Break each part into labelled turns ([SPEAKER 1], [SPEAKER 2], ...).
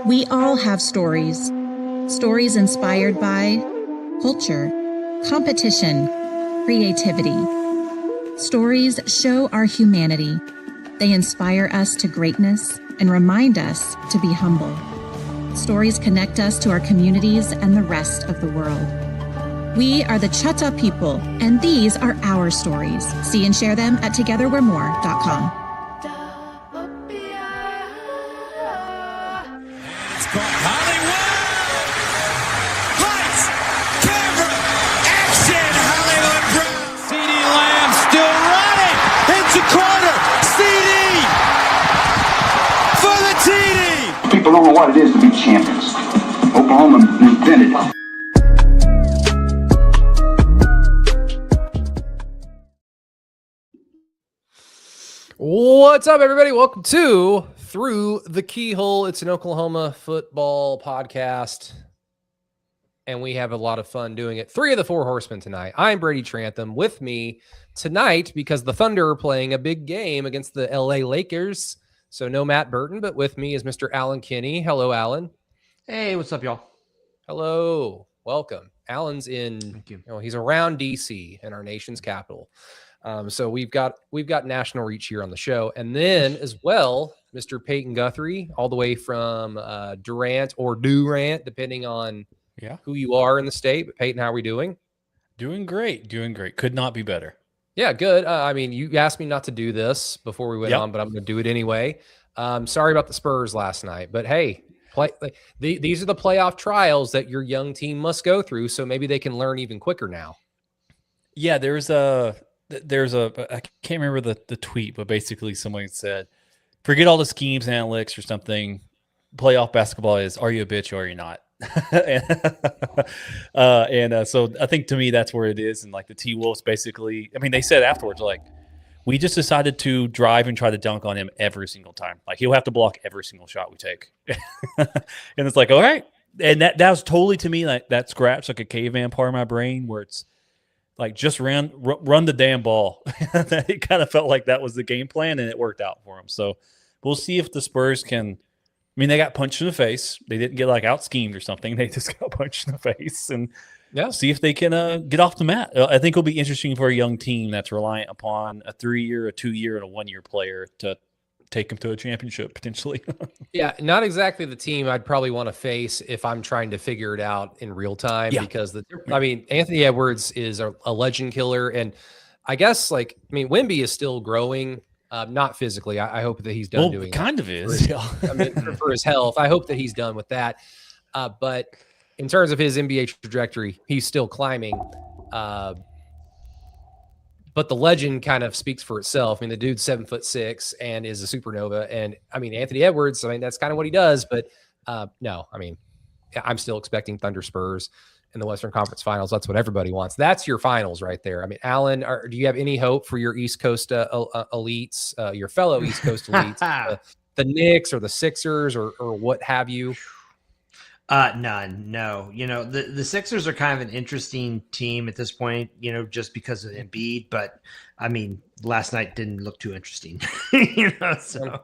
[SPEAKER 1] We all have stories. Stories inspired by culture, competition, creativity. Stories show our humanity. They inspire us to greatness and remind us to be humble. Stories connect us to our communities and the rest of the world. We are the Chutta people, and these are our stories. See and share them at togetherwe'remore.com.
[SPEAKER 2] People don't know what it is to be champions. Oklahoma invented it.
[SPEAKER 3] What's up, everybody? Welcome to Through the Keyhole. It's an Oklahoma football podcast, and we have a lot of fun doing it. 3 of the 4 horsemen tonight. I'm Brady Trantham. With me tonight, because the Thunder are playing a big game against the LA Lakers, so no Matt Burton, but with me is Mr. Alan Kinney. Hello, Alan.
[SPEAKER 4] Hey, what's up, y'all?
[SPEAKER 3] Hello. Welcome. Alan's in, he's around DC in our nation's capital. So we've got national reach here on the show. And then as well, Mr. Peyton Guthrie, all the way from Durant or Durant, depending on who you are in the state. But Peyton, how are we doing?
[SPEAKER 5] Doing great. Could not be better. Yeah,
[SPEAKER 3] good. I mean, you asked me not to do this before we went on, but I'm going to do it anyway. Sorry about the Spurs last night, but hey, these are the playoff trials that your young team must go through. So maybe they can learn even quicker now.
[SPEAKER 5] Yeah, there's a I can't remember the tweet, but basically someone said, forget all the schemes and analytics or something. Playoff basketball is, are you a bitch or are you not? So I think to me that's where it is. And like the T-Wolves basically, I mean, they said afterwards, like, we just decided to drive and try to dunk on him every single time. Like, he'll have to block every single shot we take. And it's like, all right. And that was totally, to me, like that scratched like a caveman part of my brain where it's like, just run the damn ball. It kind of felt like that was the game plan, and it worked out for him. So we'll see if the Spurs can. I mean, they got punched in the face. They didn't get like out schemed or something. They just got punched in the face, and see if they can get off the mat. I think it'll be interesting for a young team that's reliant upon a 3-year, a 2-year, and a 1-year player to take them to a championship potentially.
[SPEAKER 3] Yeah, not exactly the team I'd probably want to face if I'm trying to figure it out in real time. Yeah. Because Anthony Edwards is a legend killer, and I guess Wemby is still growing. Not physically. I hope that he's done doing
[SPEAKER 5] kind
[SPEAKER 3] that.
[SPEAKER 5] Of is.
[SPEAKER 3] For his health. I hope that he's done with that. But in terms of his NBA trajectory, he's still climbing. But the legend kind of speaks for itself. I mean, the dude's 7'6" and is a supernova. And I mean, Anthony Edwards, that's kind of what he does. But no, I'm still expecting Thunder Spurs in the Western Conference Finals. That's what everybody wants. That's your finals right there. I mean, Alan, do you have any hope for your East Coast elites, your fellow East Coast elites, the Knicks or the Sixers or what have you?
[SPEAKER 4] None. No. The Sixers are kind of an interesting team at this point, just because of Embiid. But I mean, last night didn't look too interesting, so.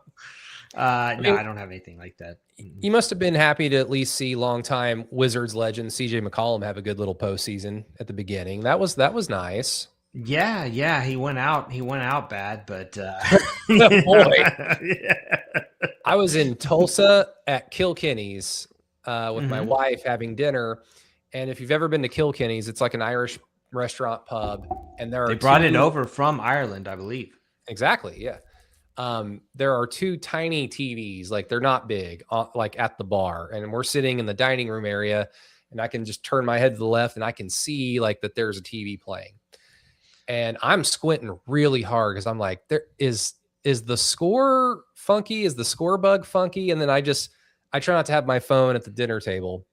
[SPEAKER 4] I don't have anything like that.
[SPEAKER 3] You must have been happy to at least see longtime Wizards legend CJ McCollum have a good little postseason at the beginning. That was nice.
[SPEAKER 4] Yeah, he went out bad, but
[SPEAKER 3] boy. I was in Tulsa at Kilkenny's with my wife having dinner, and if you've ever been to Kilkenny's, it's like an Irish restaurant pub, and
[SPEAKER 4] they brought it over from Ireland, I believe.
[SPEAKER 3] Exactly, yeah. There are 2 tiny TVs, like they're not big, like at the bar, and we're sitting in the dining room area, and I can just turn my head to the left and I can see like that there's a TV playing, and I'm squinting really hard because I'm like, there is the score funky? Is the score bug funky? And then I try not to have my phone at the dinner table,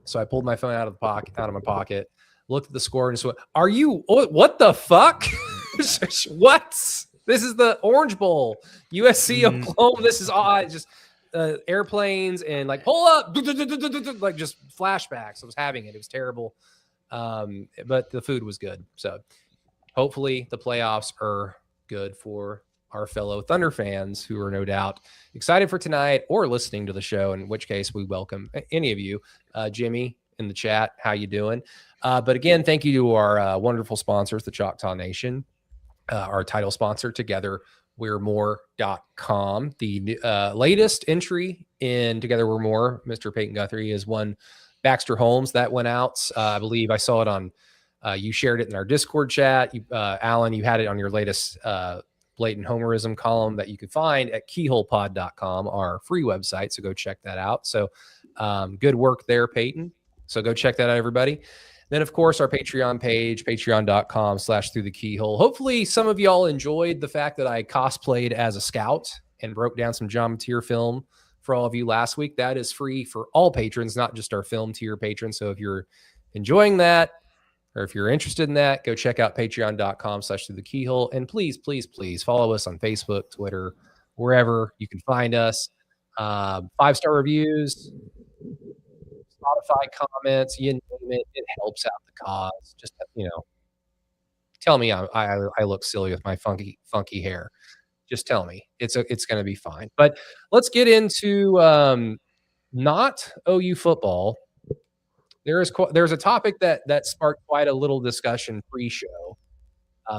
[SPEAKER 3] so I pulled my phone out of my pocket, looked at the score, and just went, what the fuck? What? This is the Orange Bowl, USC, Oklahoma. This is odd. Just airplanes and like pull up, like just flashbacks. I was having it. It was terrible, but the food was good. So hopefully the playoffs are good for our fellow Thunder fans who are no doubt excited for tonight or listening to the show, in which case we welcome any of you. Jimmy in the chat, how you doing? But again, thank you to our wonderful sponsors, the Choctaw Nation, our title sponsor, Together We're More.com. The latest entry in Together We're More, Mr. Peyton Guthrie, is one Baxter Holmes that went out. I believe I saw it on, you shared it in our Discord chat. Alan, you had it on your latest blatant homerism column that you can find at keyholepod.com, our free website. So go check that out. So good work there, Peyton. So go check that out, everybody. Then, of course, our Patreon page, patreon.com/throughthekeyhole. Hopefully, some of y'all enjoyed the fact that I cosplayed as a scout and broke down some John Tier film for all of you last week. That is free for all patrons, not just our film tier patrons. So if you're enjoying that, or if you're interested in that, go check out patreon.com/throughthekeyhole. And please, please, please follow us on Facebook, Twitter, wherever you can find us. 5-star reviews, Spotify comments, you name it, it helps out the cause. Just, tell me I look silly with my funky hair. Just tell me it's going to be fine. But let's get into not OU football. There's a topic that sparked quite a little discussion pre-show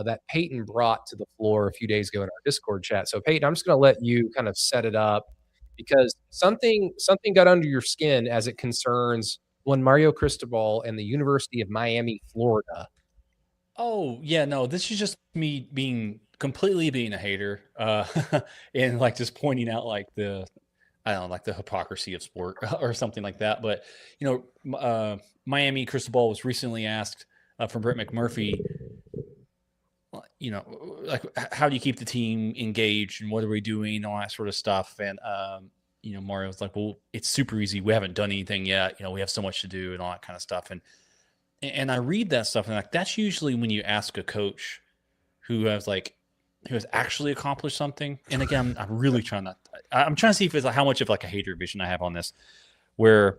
[SPEAKER 3] that Peyton brought to the floor a few days ago in our Discord chat. So Peyton, I'm just going to let you kind of set it up, because something got under your skin as it concerns one Mario Cristobal and the University of Miami, Florida.
[SPEAKER 5] Oh, yeah, no, this is just me being a hater and like just pointing out like the hypocrisy of sport or something like that. But, Miami Cristobal was recently asked from Brett McMurphy, like, how do you keep the team engaged and what are we doing, all that sort of stuff. And, Mario was like, well, it's super easy. We haven't done anything yet. We have so much to do and all that kind of stuff. And I read that stuff and like, that's usually when you ask a coach who has actually accomplished something. And again, I'm really trying to see if it's like how much of like a hater vision I have on this, where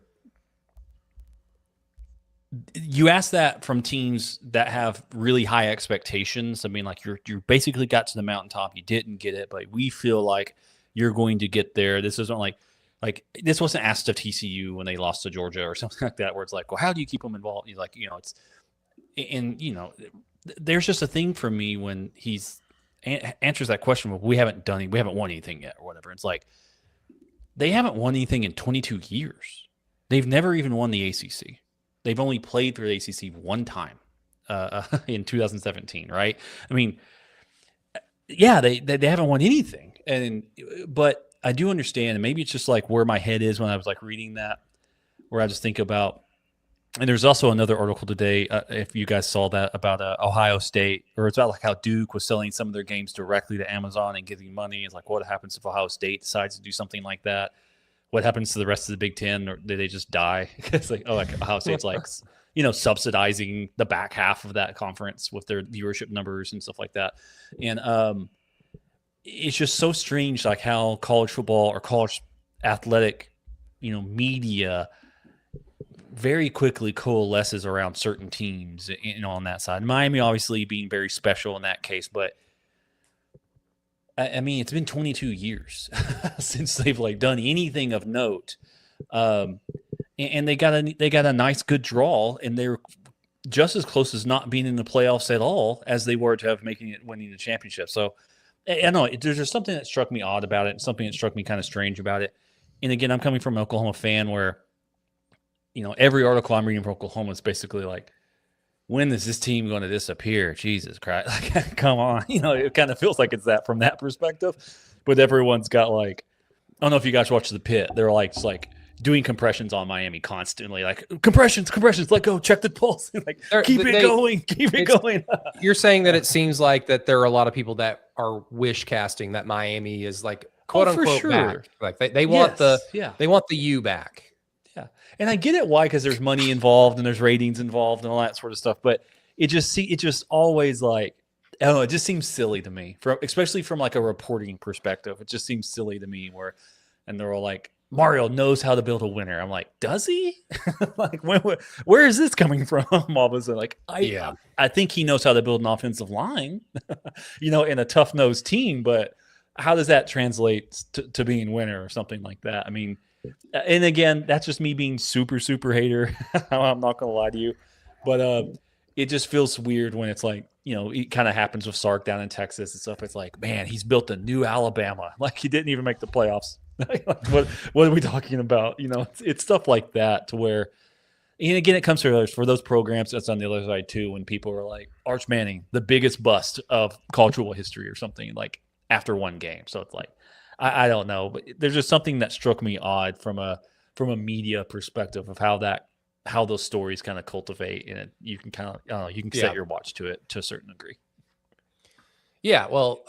[SPEAKER 5] you ask that from teams that have really high expectations. I mean, like you basically got to the mountaintop, you didn't get it, but we feel like you're going to get there. This isn't like this wasn't asked of TCU when they lost to Georgia or something like that, where it's like, well, how do you keep them involved? You're like, there's just a thing for me when he's answers that question. Well, we haven't won anything yet or whatever. It's like, they haven't won anything in 22 years. They've never even won the ACC. They've only played through the ACC one time in 2017, right? I mean, yeah, they haven't won anything. But I do understand, and maybe it's just like where my head is when I was like reading that, where I just think about, and there's also another article today, if you guys saw that, about Ohio State, or it's about like how Duke was selling some of their games directly to Amazon and giving money. It's like, what happens if Ohio State decides to do something like that? What happens to the rest of the Big Ten, or do they just die? It's like, Ohio State's like, subsidizing the back half of that conference with their viewership numbers and stuff like that. And it's just so strange, like how college football or college athletic, media very quickly coalesces around certain teams, on that side. Miami obviously being very special in that case, but I mean, it's been 22 years since they've like done anything of note, and they got a nice good draw, and they're just as close as not being in the playoffs at all as they were to have winning the championship. So I know there's just something that struck me odd about it, and something that struck me kind of strange about it. And again, I'm coming from an Oklahoma fan where, every article I'm reading from Oklahoma is basically like, when is this team going to disappear? Jesus Christ. Like, come on. It kind of feels like it's that from that perspective. But everyone's got like, I don't know if you guys watch The Pit. They're like, just like doing compressions on Miami constantly. Like, compressions, let go, check the pulse. Like, keep it going.
[SPEAKER 3] You're saying that it seems like that there are a lot of people that are wish casting that Miami is like, quote unquote, sure, back. Like they want they want the U back.
[SPEAKER 5] Yeah. And I get it why, because there's money involved and there's ratings involved and all that sort of stuff. But it just always like, it just seems silly to me, especially from like a reporting perspective. It just seems silly to me and they're all like, Mario knows how to build a winner. I'm like, does he? Like, where is this coming from? All of a sudden, like, I think he knows how to build an offensive line, in a tough-nosed team. But how does that translate to being winner or something like that? I mean, and again, that's just me being super, super hater. I'm not going to lie to you. But it just feels weird when it's like, it kind of happens with Sark down in Texas and stuff. It's like, man, he's built a new Alabama. Like he didn't even make the playoffs. Like, what are we talking about? It's stuff like that to where, and again, it comes for those programs that's on the other side too, when people are like, Arch Manning, the biggest bust of cultural history or something, like after one game. So it's like, I don't know, but there's just something that struck me odd from a media perspective of how those stories kind of cultivate, and you can kind of you can set your watch to it to a certain degree.
[SPEAKER 3] Yeah, well,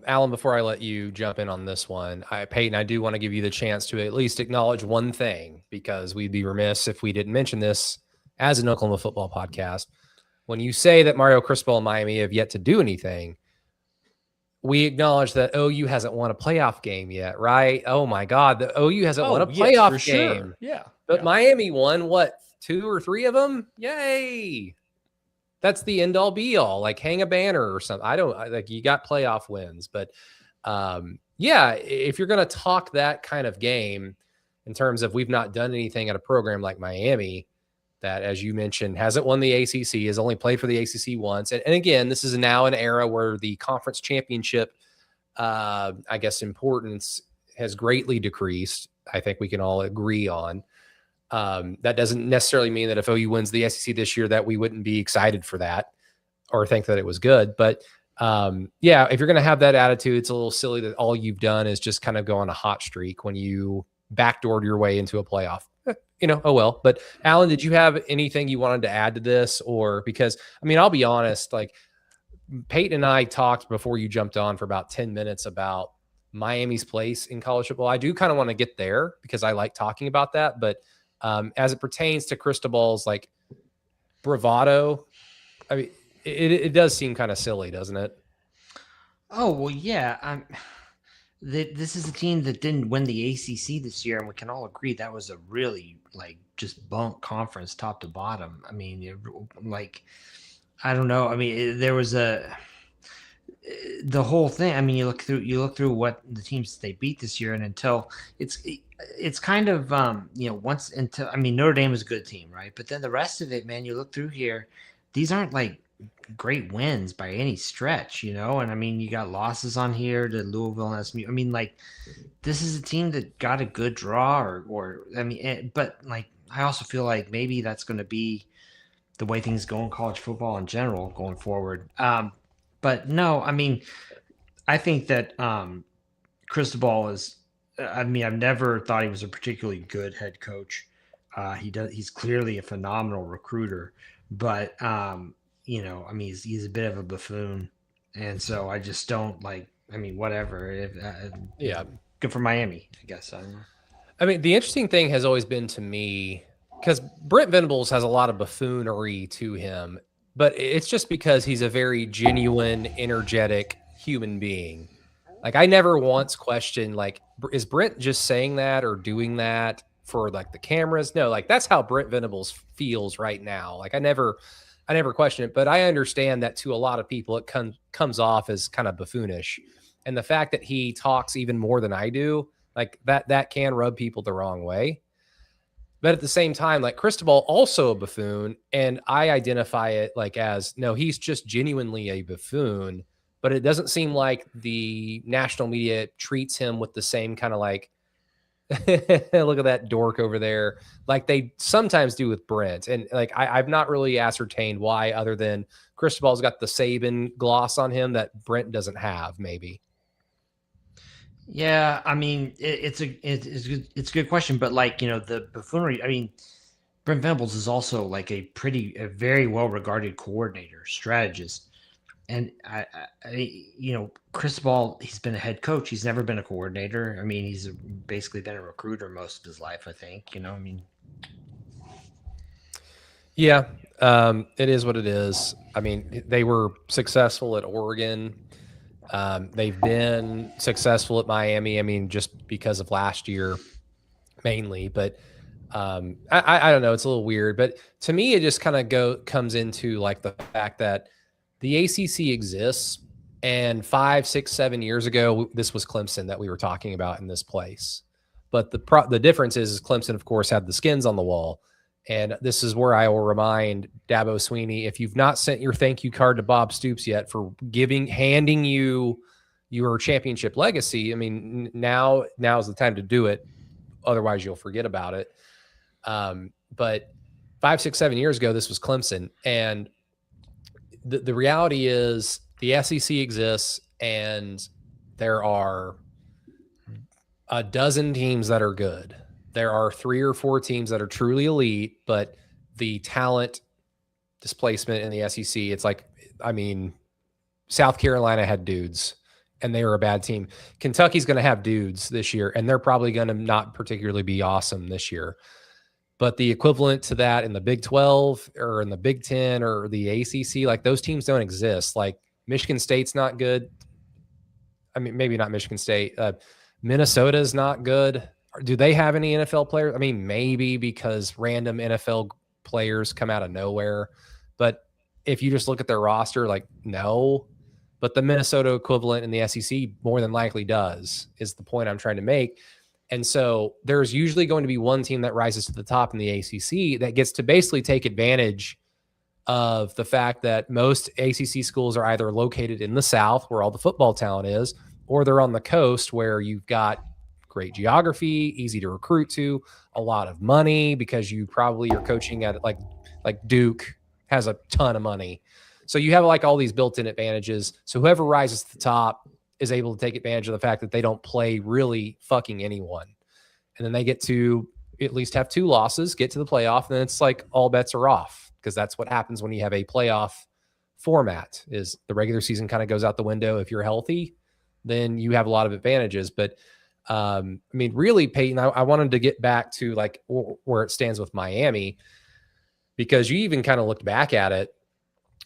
[SPEAKER 3] Alan, before I let you jump in on this one, Peyton, I do want to give you the chance to at least acknowledge one thing, because we'd be remiss if we didn't mention this as an Oklahoma football podcast. When you say that Mario Cristobal and Miami have yet to do anything, we acknowledge that OU hasn't won a playoff game yet, right? Oh my God, the OU hasn't won a playoff game.
[SPEAKER 5] Sure. Yeah,
[SPEAKER 3] but Miami won what, 2 or 3 of them? Yay! That's the end all be all. Like hang a banner or something. Like you got playoff wins, but yeah, if you're going to talk that kind of game in terms of we've not done anything at a program like Miami, that, as you mentioned, hasn't won the ACC, has only played for the ACC once. And again, this is now an era where the conference championship, I guess, importance has greatly decreased. I think we can all agree on. That doesn't necessarily mean that if OU wins the SEC this year that we wouldn't be excited for that or think that it was good. But yeah, if you're going to have that attitude, it's a little silly that all you've done is just kind of go on a hot streak when you backdoored your way into a playoff. Oh well. But Alan, did you have anything you wanted to add to this? Or because, I mean, I'll be honest, like Peyton and I talked before you jumped on for about 10 minutes about Miami's place in college football. I do kind of want to get there because I like talking about that. But as it pertains to Cristobal's like bravado, I mean, it does seem kind of silly, doesn't it?
[SPEAKER 4] Oh, well, yeah. This is a team that didn't win the ACC this year, and we can all agree that was a really just bunk conference top to bottom. I mean, I don't know. I mean, there was the whole thing. I mean, you look through what the teams they beat this year, and until it's kind of once until, I mean, Notre Dame is a good team, right? But then the rest of it, man, you look through here, these aren't like great wins by any stretch, and I mean, you got losses on here to Louisville and SMU. I mean, this is a team that got a good draw, or I mean, but I also feel like maybe that's going to be the way things go in college football in general going forward. But no, I mean, I think that Cristobal is. I mean, I've never thought he was a particularly good head coach. He's clearly a phenomenal recruiter, but I mean, he's a bit of a buffoon, and so I just don't I mean, whatever.
[SPEAKER 3] Yeah,
[SPEAKER 4] good for Miami, I guess.
[SPEAKER 3] I mean, the interesting thing has always been to me, because Brent Venables has a lot of buffoonery to him, but it's just because he's a very genuine, energetic human being. Like, I never once questioned, is Brent just saying that or doing that for the cameras? No, that's how Brent Venables feels right now. I never question it, but I understand that to a lot of people, it comes off as kind of buffoonish. And the fact that he talks even more than I do, that can rub people the wrong way. But at the same time, Cristobal also a buffoon, and I identify it as, no, he's just genuinely a buffoon, but it doesn't seem like the national media treats him with the same kind of look at that dork over there, like they sometimes do with Brent. And I've not really ascertained why, other than Cristobal's got the Saban gloss on him that Brent doesn't have, maybe.
[SPEAKER 4] Yeah, I mean, it's a good question, but the buffoonery. I mean, Brent Venables is also a very well regarded coordinator, strategist, and Cristobal, he's been a head coach. He's never been a coordinator. I mean, he's basically been a recruiter most of his life, I think. I mean,
[SPEAKER 3] yeah, it is what it is. I mean, they were successful at Oregon. They've been successful at Miami. I mean, just because of last year mainly, but I don't know. It's a little weird, but to me, it just kind of comes into the fact that the ACC exists, And 5, 6, 7 years ago, this was Clemson that we were talking about in this place. But the difference is Clemson, of course, had the skins on the wall. And this is where I will remind Dabo Sweeney, if you've not sent your thank you card to Bob Stoops yet for handing you your championship legacy, I mean, now is the time to do it. Otherwise, you'll forget about it. But 5, 6, 7 years ago, this was Clemson. And the reality is the SEC exists, and there are a dozen teams that are good. There are 3 or 4 teams that are truly elite, but the talent displacement in the SEC, it's like, I mean, South Carolina had dudes and they were a bad team. Kentucky's going to have dudes this year, and they're probably going to not particularly be awesome this year. But the equivalent to that in the Big 12 or in the Big 10 or the ACC, like those teams don't exist. Like Michigan State's not good. I mean, maybe not Michigan State. Minnesota's not good. Do they have any NFL players? I mean, maybe because random NFL players come out of nowhere. But if you just look at their roster, like, no. But the Minnesota equivalent in the SEC more than likely does, is the point I'm trying to make. And so there's usually going to be one team that rises to the top in the ACC that gets to basically take advantage of the fact that most ACC schools are either located in the South, where all the football talent is, or they're on the coast where you've got great geography, easy to recruit to, a lot of money because you probably are coaching at like Duke has a ton of money. So you have like all these built-in advantages. So whoever rises to the top is able to take advantage of the fact that they don't play really fucking anyone. And then they get to at least have 2 losses, get to the playoff, and then it's like all bets are off, because that's what happens when you have a playoff format. Is the regular season kind of goes out the window. If you're healthy, then you have a lot of advantages. But I mean, really, Peyton, I wanted to get back to like where it stands with Miami, because you even kind of looked back at it,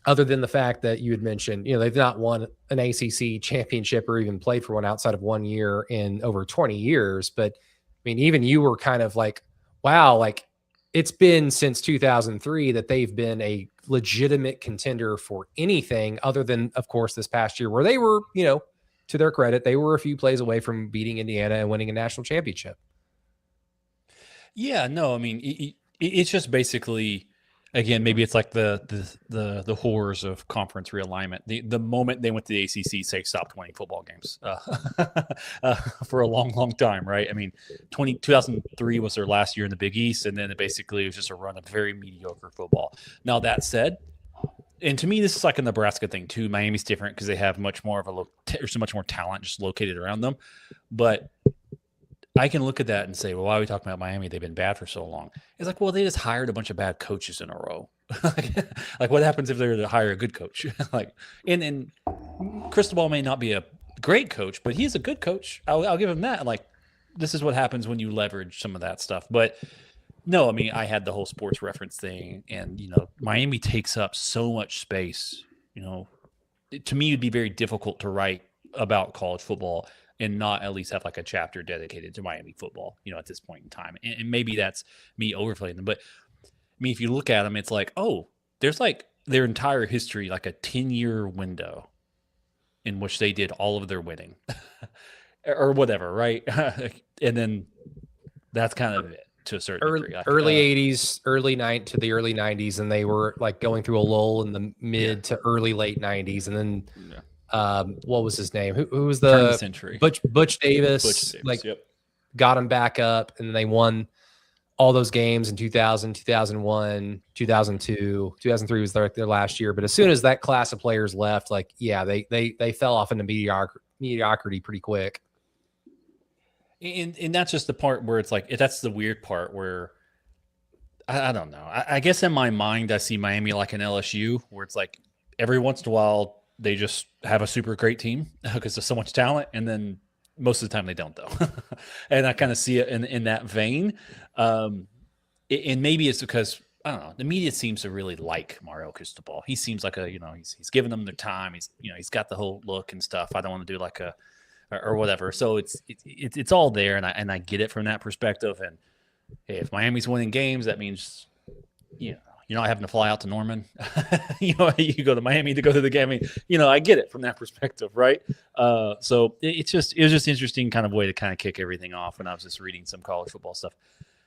[SPEAKER 3] other than the fact that you had mentioned, you know, they've not won an ACC championship or even played for one outside of 1 year in over 20 years. But I mean, even you were kind of like, wow, like it's been since 2003 that they've been a legitimate contender for anything, other than, of course, this past year where they were, you know, to their credit, they were a few plays away from beating Indiana and winning a national championship.
[SPEAKER 5] Yeah, no, I mean, it's just basically, again, maybe it's like the horrors of conference realignment. The moment they went to the ACC, they stopped winning football games for a long, long time, right? I mean, 2003 was their last year in the Big East, and then it basically was just a run of very mediocre football. Now, that said, and to me, this is like a Nebraska thing too. Miami's different because they have much more of there's so much more talent just located around them. But I can look at that and say, well, why are we talking about Miami? They've been bad for so long. It's like, well, they just hired a bunch of bad coaches in a row. Like what happens if they were to hire a good coach? Like, and Cristobal may not be a great coach, but he's a good coach. I'll give him that. Like, this is what happens when you leverage some of that stuff. But no, I mean, I had the whole sports reference thing, and, you know, Miami takes up so much space. You know, to me, it'd be very difficult to write about college football and not at least have like a chapter dedicated to Miami football, you know, at this point in time. And maybe that's me overplaying them. But I mean, if you look at them, it's like, oh, there's like their entire history, like a 10-year window in which they did all of their winning or whatever, right? And then that's kind of it to a certain degree. Like,
[SPEAKER 3] early 80s, to the early 90s, and they were like going through a lull in the mid to early late 90s. And then what was his name? Who was the
[SPEAKER 5] century?
[SPEAKER 3] Butch Davis, like got him back up, and they won all those games in 2000, 2001, 2002, 2003 was their last year. But as soon as that class of players left, like, yeah, they fell off into mediocrity pretty quick.
[SPEAKER 5] And that's just the part where it's like, that's the weird part where I don't know. I guess in my mind, I see Miami like an LSU, where it's like every once in a while they just have a super great team because there's so much talent, and then most of the time they don't, though. And I kind of see it in that vein. And maybe it's because, I don't know, the media seems to really like Mario Cristobal. He seems like he's giving them their time. He's got the whole look and stuff. I don't want to do like or whatever. So it's all there, and I get it from that perspective. And hey, if Miami's winning games, that means, you know, you're not having to fly out to Norman. You go to Miami to go to the game. I mean, I get it from that perspective, right? So it was just interesting kind of way to kind of kick everything off when I was just reading some college football stuff.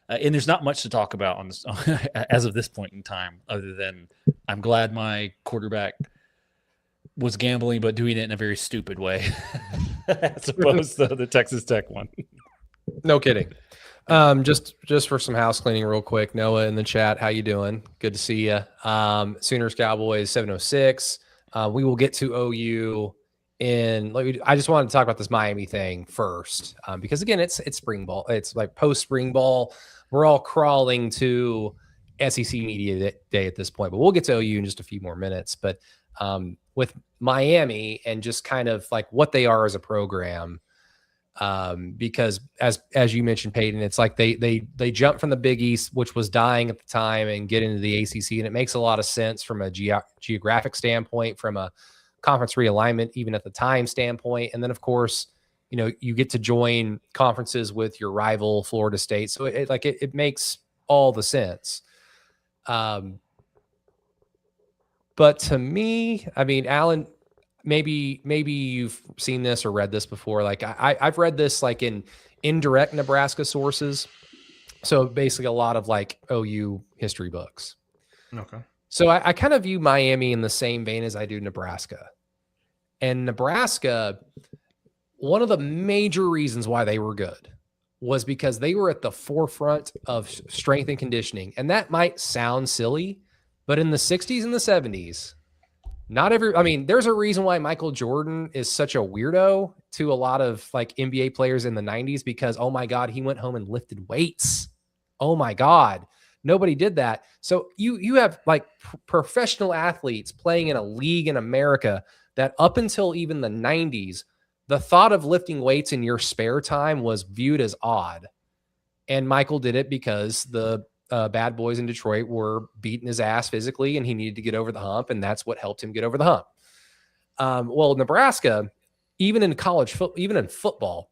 [SPEAKER 5] And there's not much to talk about on this as of this point in time, other than I'm glad my quarterback was gambling, but doing it in a very stupid way, as opposed to the Texas Tech one.
[SPEAKER 3] No kidding. Just for some house cleaning real quick. Noah in the chat, how you doing? Good to see you. Sooners Cowboys 706. We will get to OU I just wanted to talk about this Miami thing first, because again, it's spring ball. It's like post spring ball. We're all crawling to SEC Media Day at this point, but we'll get to OU in just a few more minutes. But with Miami and just kind of like what they are as a program, because as you mentioned, Peyton, it's like they jump from the Big East, which was dying at the time, and get into the ACC, and it makes a lot of sense from a geographic standpoint, from a conference realignment, even at the time standpoint. And then of course, you get to join conferences with your rival Florida State. So it makes all the sense. But to me, I mean, Alan, maybe you've seen this or read this before. Like I've read this like in indirect Nebraska sources. So basically a lot of like OU history books.
[SPEAKER 4] Okay.
[SPEAKER 3] So I kind of view Miami in the same vein as I do Nebraska. And Nebraska, one of the major reasons why they were good was because they were at the forefront of strength and conditioning. And that might sound silly, but in the 60s and the 70s, there's a reason why Michael Jordan is such a weirdo to a lot of like NBA players in the 90s, because, oh my God, he went home and lifted weights. Oh my God. Nobody did that. So you have like professional athletes playing in a league in America that up until even the 90s, the thought of lifting weights in your spare time was viewed as odd. And Michael did it because the bad boys in Detroit were beating his ass physically, and he needed to get over the hump, and that's what helped him get over the hump. Well, Nebraska, even in college, even in football,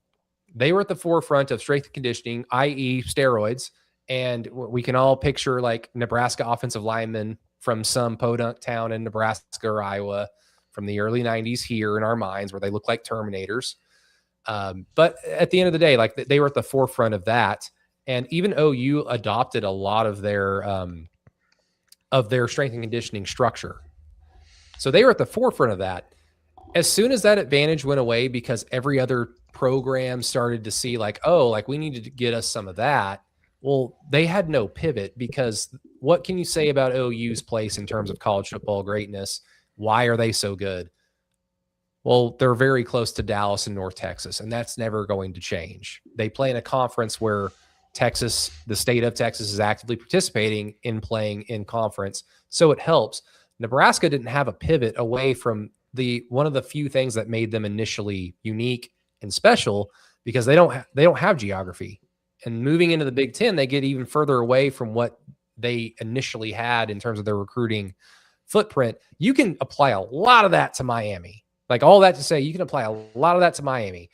[SPEAKER 3] they were at the forefront of strength and conditioning, i.e. steroids. And we can all picture like Nebraska offensive linemen from some podunk town in Nebraska or Iowa from the early 90s here in our minds, where they look like Terminators. But at the end of the day, like they were at the forefront of that. And even OU adopted a lot of their strength and conditioning structure. So they were at the forefront of that. As soon as that advantage went away, because every other program started to see like, oh, like we needed to get us some of that. Well, they had no pivot, because what can you say about OU's place in terms of college football greatness? Why are they so good? Well, they're very close to Dallas and North Texas, and that's never going to change. They play in a conference where Texas, the state of Texas, is actively participating in playing in conference, so it helps. Nebraska didn't have a pivot away from one of the few things that made them initially unique and special, because they don't have geography. And moving into the Big Ten, they get even further away from what they initially had in terms of their recruiting footprint. You can apply a lot of that to Miami. Like all that to say, you can apply a lot of that to Miami.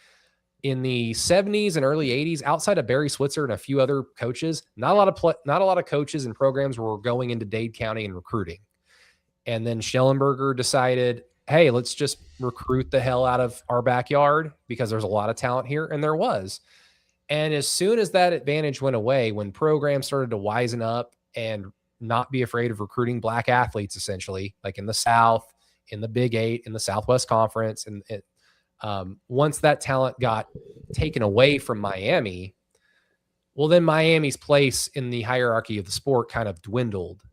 [SPEAKER 3] In the 70s and early 80s, outside of Barry Switzer and a few other coaches, not a lot of coaches and programs were going into Dade County and recruiting. And then Schellenberger decided, hey, let's just recruit the hell out of our backyard, because there's a lot of talent here, and there was. And as soon as that advantage went away, when programs started to wisen up and not be afraid of recruiting black athletes, essentially, like in the South, in the Big Eight, in the Southwest Conference, and once that talent got taken away from Miami, well, then Miami's place in the hierarchy of the sport kind of dwindled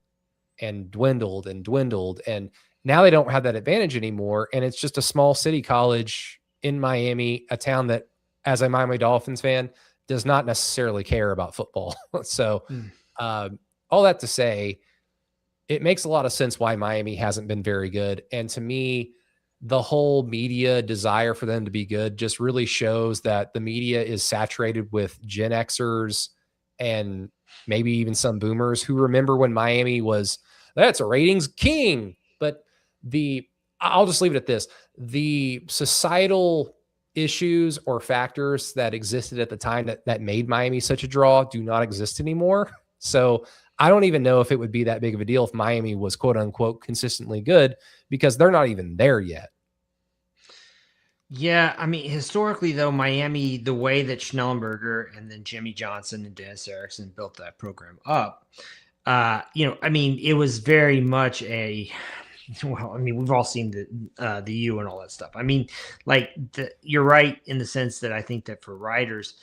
[SPEAKER 3] and dwindled and dwindled. And now they don't have that advantage anymore. And it's just a small city college in Miami, a town that, as a Miami Dolphins fan, does not necessarily care about football. So all that to say, it makes a lot of sense why Miami hasn't been very good. And to me, the whole media desire for them to be good just really shows that the media is saturated with Gen Xers and maybe even some boomers who remember when Miami was, that's a ratings king. But I'll just leave it at this. The societal issues or factors that existed at the time that made Miami such a draw do not exist anymore. So I don't even know if it would be that big of a deal if Miami was quote unquote consistently good, because they're not even there yet.
[SPEAKER 4] Yeah, I mean, historically though, Miami, the way that Schnellenberger and then Jimmy Johnson and Dennis Erickson built that program up, I mean, it was very much a well, I mean, we've all seen the U and all that stuff. I mean, you're right in the sense that I think that for writers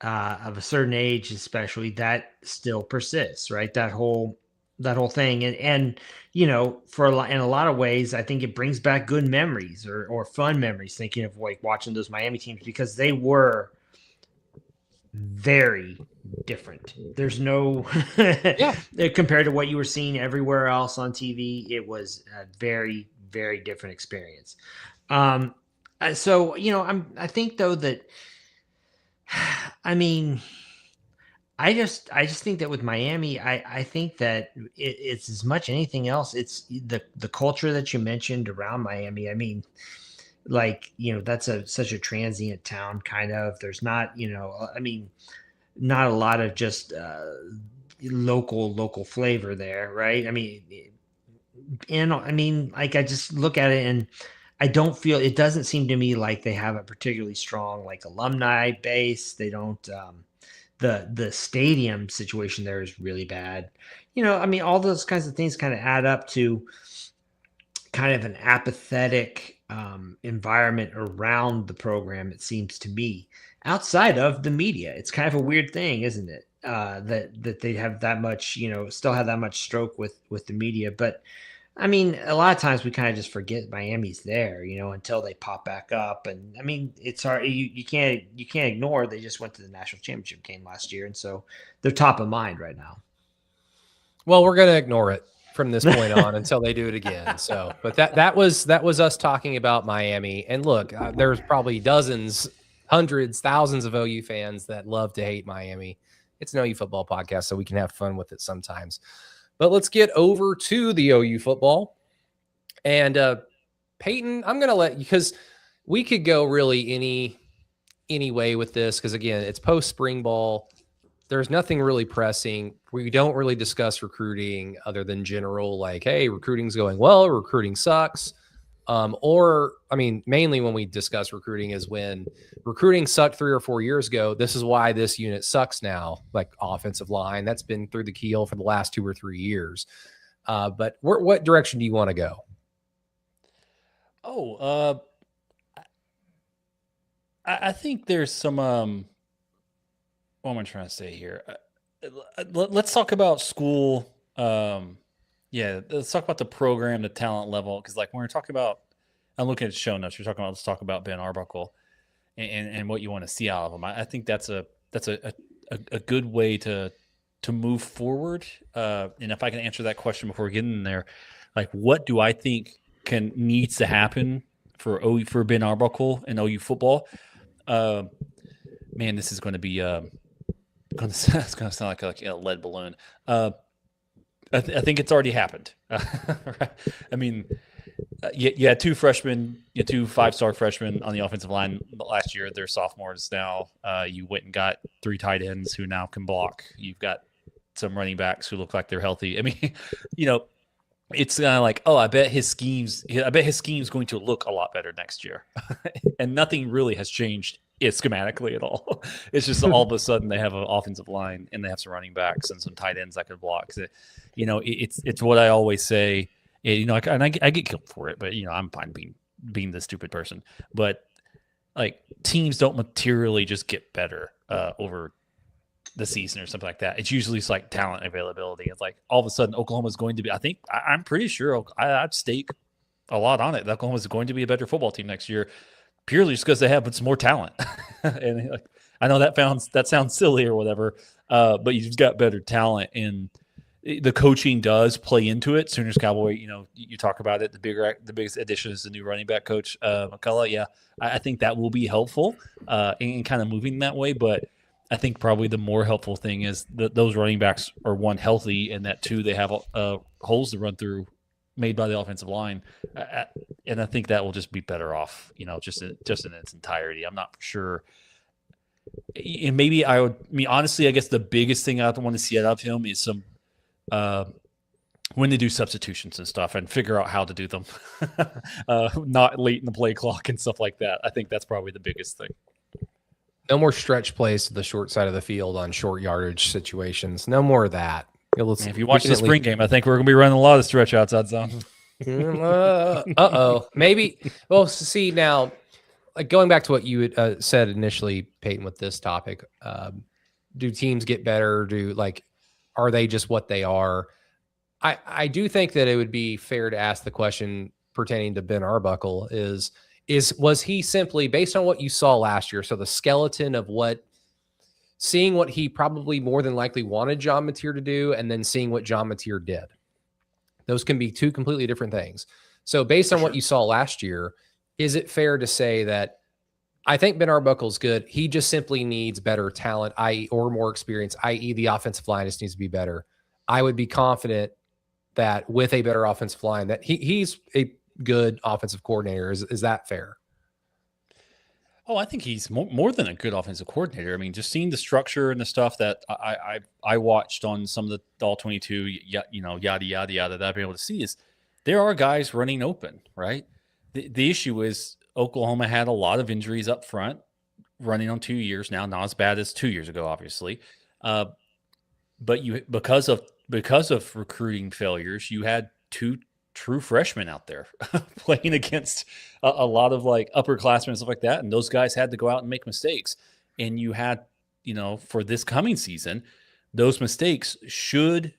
[SPEAKER 4] of a certain age, especially, that still persists, right? That whole thing, and for in a lot of ways, I think it brings back good memories or fun memories. Thinking of like watching those Miami teams because they were very different. There's no compared to what you were seeing everywhere else on TV. It was a very, very different experience. So I think though that I mean, I just think that with Miami, I think that it's as much anything else. It's the culture that you mentioned around Miami. I mean, that's such a transient town, kind of. There's not, I mean, not a lot of just local flavor there, right? I mean, and I mean, like I just look at it and I don't feel it doesn't seem to me like they have a particularly strong like alumni base. They don't. The stadium situation there is really bad. I mean, all those kinds of things kind of add up to kind of an apathetic environment around the program, it seems to me, outside of the media. It's kind of a weird thing, isn't it? That they have that much, still have that much stroke with the media. But I mean, a lot of times we kind of just forget Miami's there, until they pop back up. And I mean, it's hard. You can't ignore they just went to the national championship game last year, and so they're top of mind right now.
[SPEAKER 3] Well, we're gonna ignore it from this point on until they do it again. So, but that was us talking about Miami. And look, there's probably dozens, hundreds, thousands of OU fans that love to hate Miami. It's an OU football podcast, so we can have fun with it sometimes. But let's get over to the OU football. And Peyton, I'm going to let you, because we could go really any way with this, because again, it's post spring ball. There's nothing really pressing. We don't really discuss recruiting other than general, like, hey, recruiting's going well, recruiting sucks. Or, I mean, mainly when we discuss recruiting is when recruiting sucked 3 or 4 years ago. This is why this unit sucks now, like offensive line. That's been through the keyhole for the last 2 or 3 years. But what direction do you want to go?
[SPEAKER 5] I think there's some, what am I trying to say here? Let's talk about school. Let's talk about the program, the talent level. Because like when we're talking about, I'm looking at show notes. You're talking about, let's talk about Ben Arbuckle and what you want to see out of him. I think that's a good way to move forward. And if I can answer that question before we get in there, like what do I think needs to happen for Ben Arbuckle and OU football? Man, this is going to be it's going to sound like a lead balloon. I think it's already happened. Right? I mean, you had 2 freshmen, you had 2 5-star freshmen on the offensive line last year. They're sophomores now. You went and got 3 tight ends who now can block. You've got some running backs who look like they're healthy. I mean, it's kind of like, oh, I bet his scheme's going to look a lot better next year. And nothing really has changed schematically at all. It's just all of a sudden they have an offensive line and they have some running backs and some tight ends that could block. It's what I always say. And I get killed for it, but I'm fine being the stupid person. But like teams don't materially just get better over the season or something like that. It's usually just like talent availability. It's like all of a sudden Oklahoma's going to be. I'm pretty sure I'd stake a lot on it. Oklahoma's going to be a better football team next year, purely just because they have some more talent. And like, I know that sounds silly or whatever, but you've got better talent, and the coaching does play into it. Sooners Cowboy, you talk about it. The biggest addition is the new running back coach, McCullough. Yeah, I think that will be helpful in kind of moving that way. But I think probably the more helpful thing is that those running backs are, 1, healthy, and that 2, they have holes to run through made by the offensive line. And I think that will just be better off, just in its entirety. I'm not sure. And maybe honestly, I guess the biggest thing I want to see out of him is some when to do substitutions and stuff and figure out how to do them, not late in the play clock and stuff like that. I think that's probably the biggest thing.
[SPEAKER 3] No more stretch plays to the short side of the field on short yardage situations. No more of that.
[SPEAKER 5] If you watch the spring game, I think we're going to be running a lot of stretch outside zone.
[SPEAKER 3] Maybe. Well, see now, like going back to what you had said initially, Peyton, with this topic, do teams get better? Are they just what they are? I do think that it would be fair to ask the question pertaining to Ben Arbuckle was he simply, based on what you saw last year, so the skeleton of seeing what he probably more than likely wanted John Mateer to do, and then seeing what John Mateer did. Those can be two completely different things. So based on what you saw last year, is it fair to say that I think Ben Arbuckle's good? He just simply needs better talent, i.e., or more experience, i.e., the offensive line just needs to be better. I would be confident that with a better offensive line, that he's a good offensive coordinator. Is that fair?
[SPEAKER 5] Oh, I think he's more than a good offensive coordinator. I mean, just seeing the structure and the stuff that I watched on some of the all 22, yada yada that I've been able to see is there are guys running open, right? The issue is Oklahoma had a lot of injuries up front, running on 2 years now, not as bad as 2 years ago, obviously. But because of recruiting failures, you had two true freshmen out there playing against a lot of like upperclassmen and stuff like that. And those guys had to go out and make mistakes. And you had, for this coming season, those mistakes should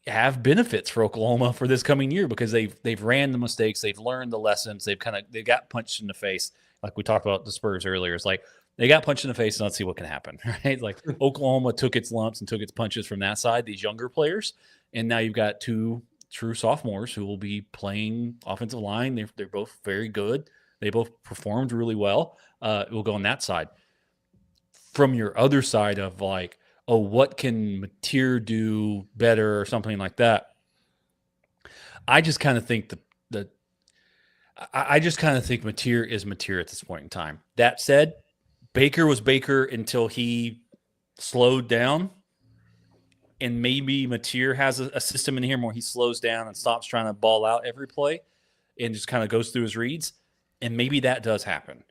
[SPEAKER 5] have benefits for Oklahoma for this coming year, because they've ran the mistakes, they've learned the lessons, they got punched in the face. Like we talked about the Spurs earlier. It's like they got punched in the face and let's see what can happen, right? Like Oklahoma took its lumps and took its punches from that side, these younger players. And now you've got two true sophomores who will be playing offensive line. They're both very good. They both performed really well. We'll go on that side. From your other side of like, oh, what can Mateer do better or something like that? I just kind of think Mateer is Mateer at this point in time. That said, Baker was Baker until he slowed down. And maybe Mateer has a system in here where he slows down and stops trying to ball out every play and just kind of goes through his reads. And maybe that does happen.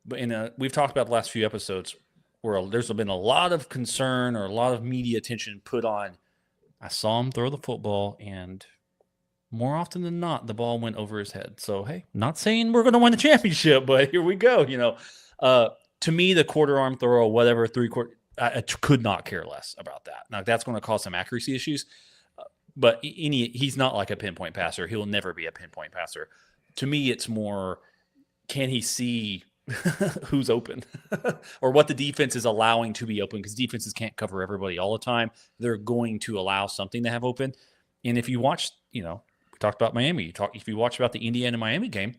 [SPEAKER 5] But we've talked about the last few episodes where there's been a lot of concern or a lot of media attention put on. I saw him throw the football, and more often than not, the ball went over his head. So, hey, not saying we're going to win the championship, but here we go. To me, the quarter arm throw or whatever, three-quarter, I could not care less about that. Now, that's going to cause some accuracy issues, but he's not like a pinpoint passer. He will never be a pinpoint passer. To me, it's more, can he see who's open or what the defense is allowing to be open, because defenses can't cover everybody all the time. They're going to allow something to have open. And if you watch, we talked about Miami. If you watch about the Indiana-Miami game,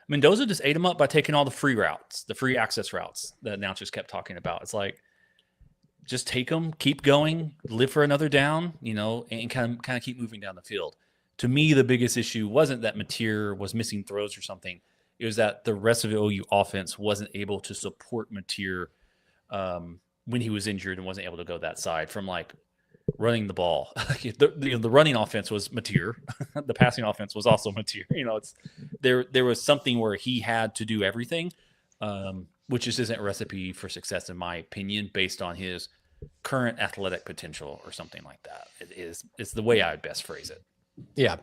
[SPEAKER 5] Mendoza just ate them up by taking all the free routes, the free access routes that announcers kept talking about. It's like, just take them, keep going, live for another down, and kind of keep moving down the field. To me, the biggest issue wasn't that Mateer was missing throws or something. It was that the rest of the OU offense wasn't able to support Mateer when he was injured and wasn't able to go that side from like running the ball. The running offense was Mateer. The passing offense was also Mateer. There was something where he had to do everything, which just isn't a recipe for success, in my opinion, based on his current athletic potential or something like that. It's the way I would best phrase it.
[SPEAKER 3] Yeah.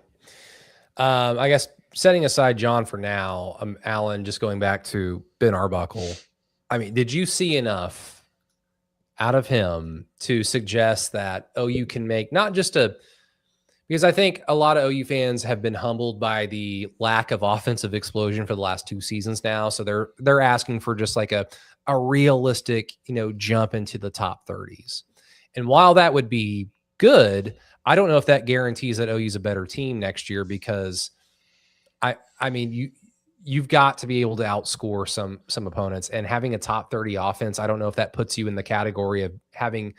[SPEAKER 3] I guess setting aside John for now, Alan, just going back to Ben Arbuckle. I mean, did you see enough out of him to suggest that OU can make not just because I think a lot of OU fans have been humbled by the lack of offensive explosion for the last 2 seasons now. So they're asking for just like a realistic, jump into the top 30s. And while that would be good, I don't know if that guarantees that OU's a better team next year, because I mean, you've got to be able to outscore some opponents, and having a top 30 offense, I don't know if that puts you in the category of having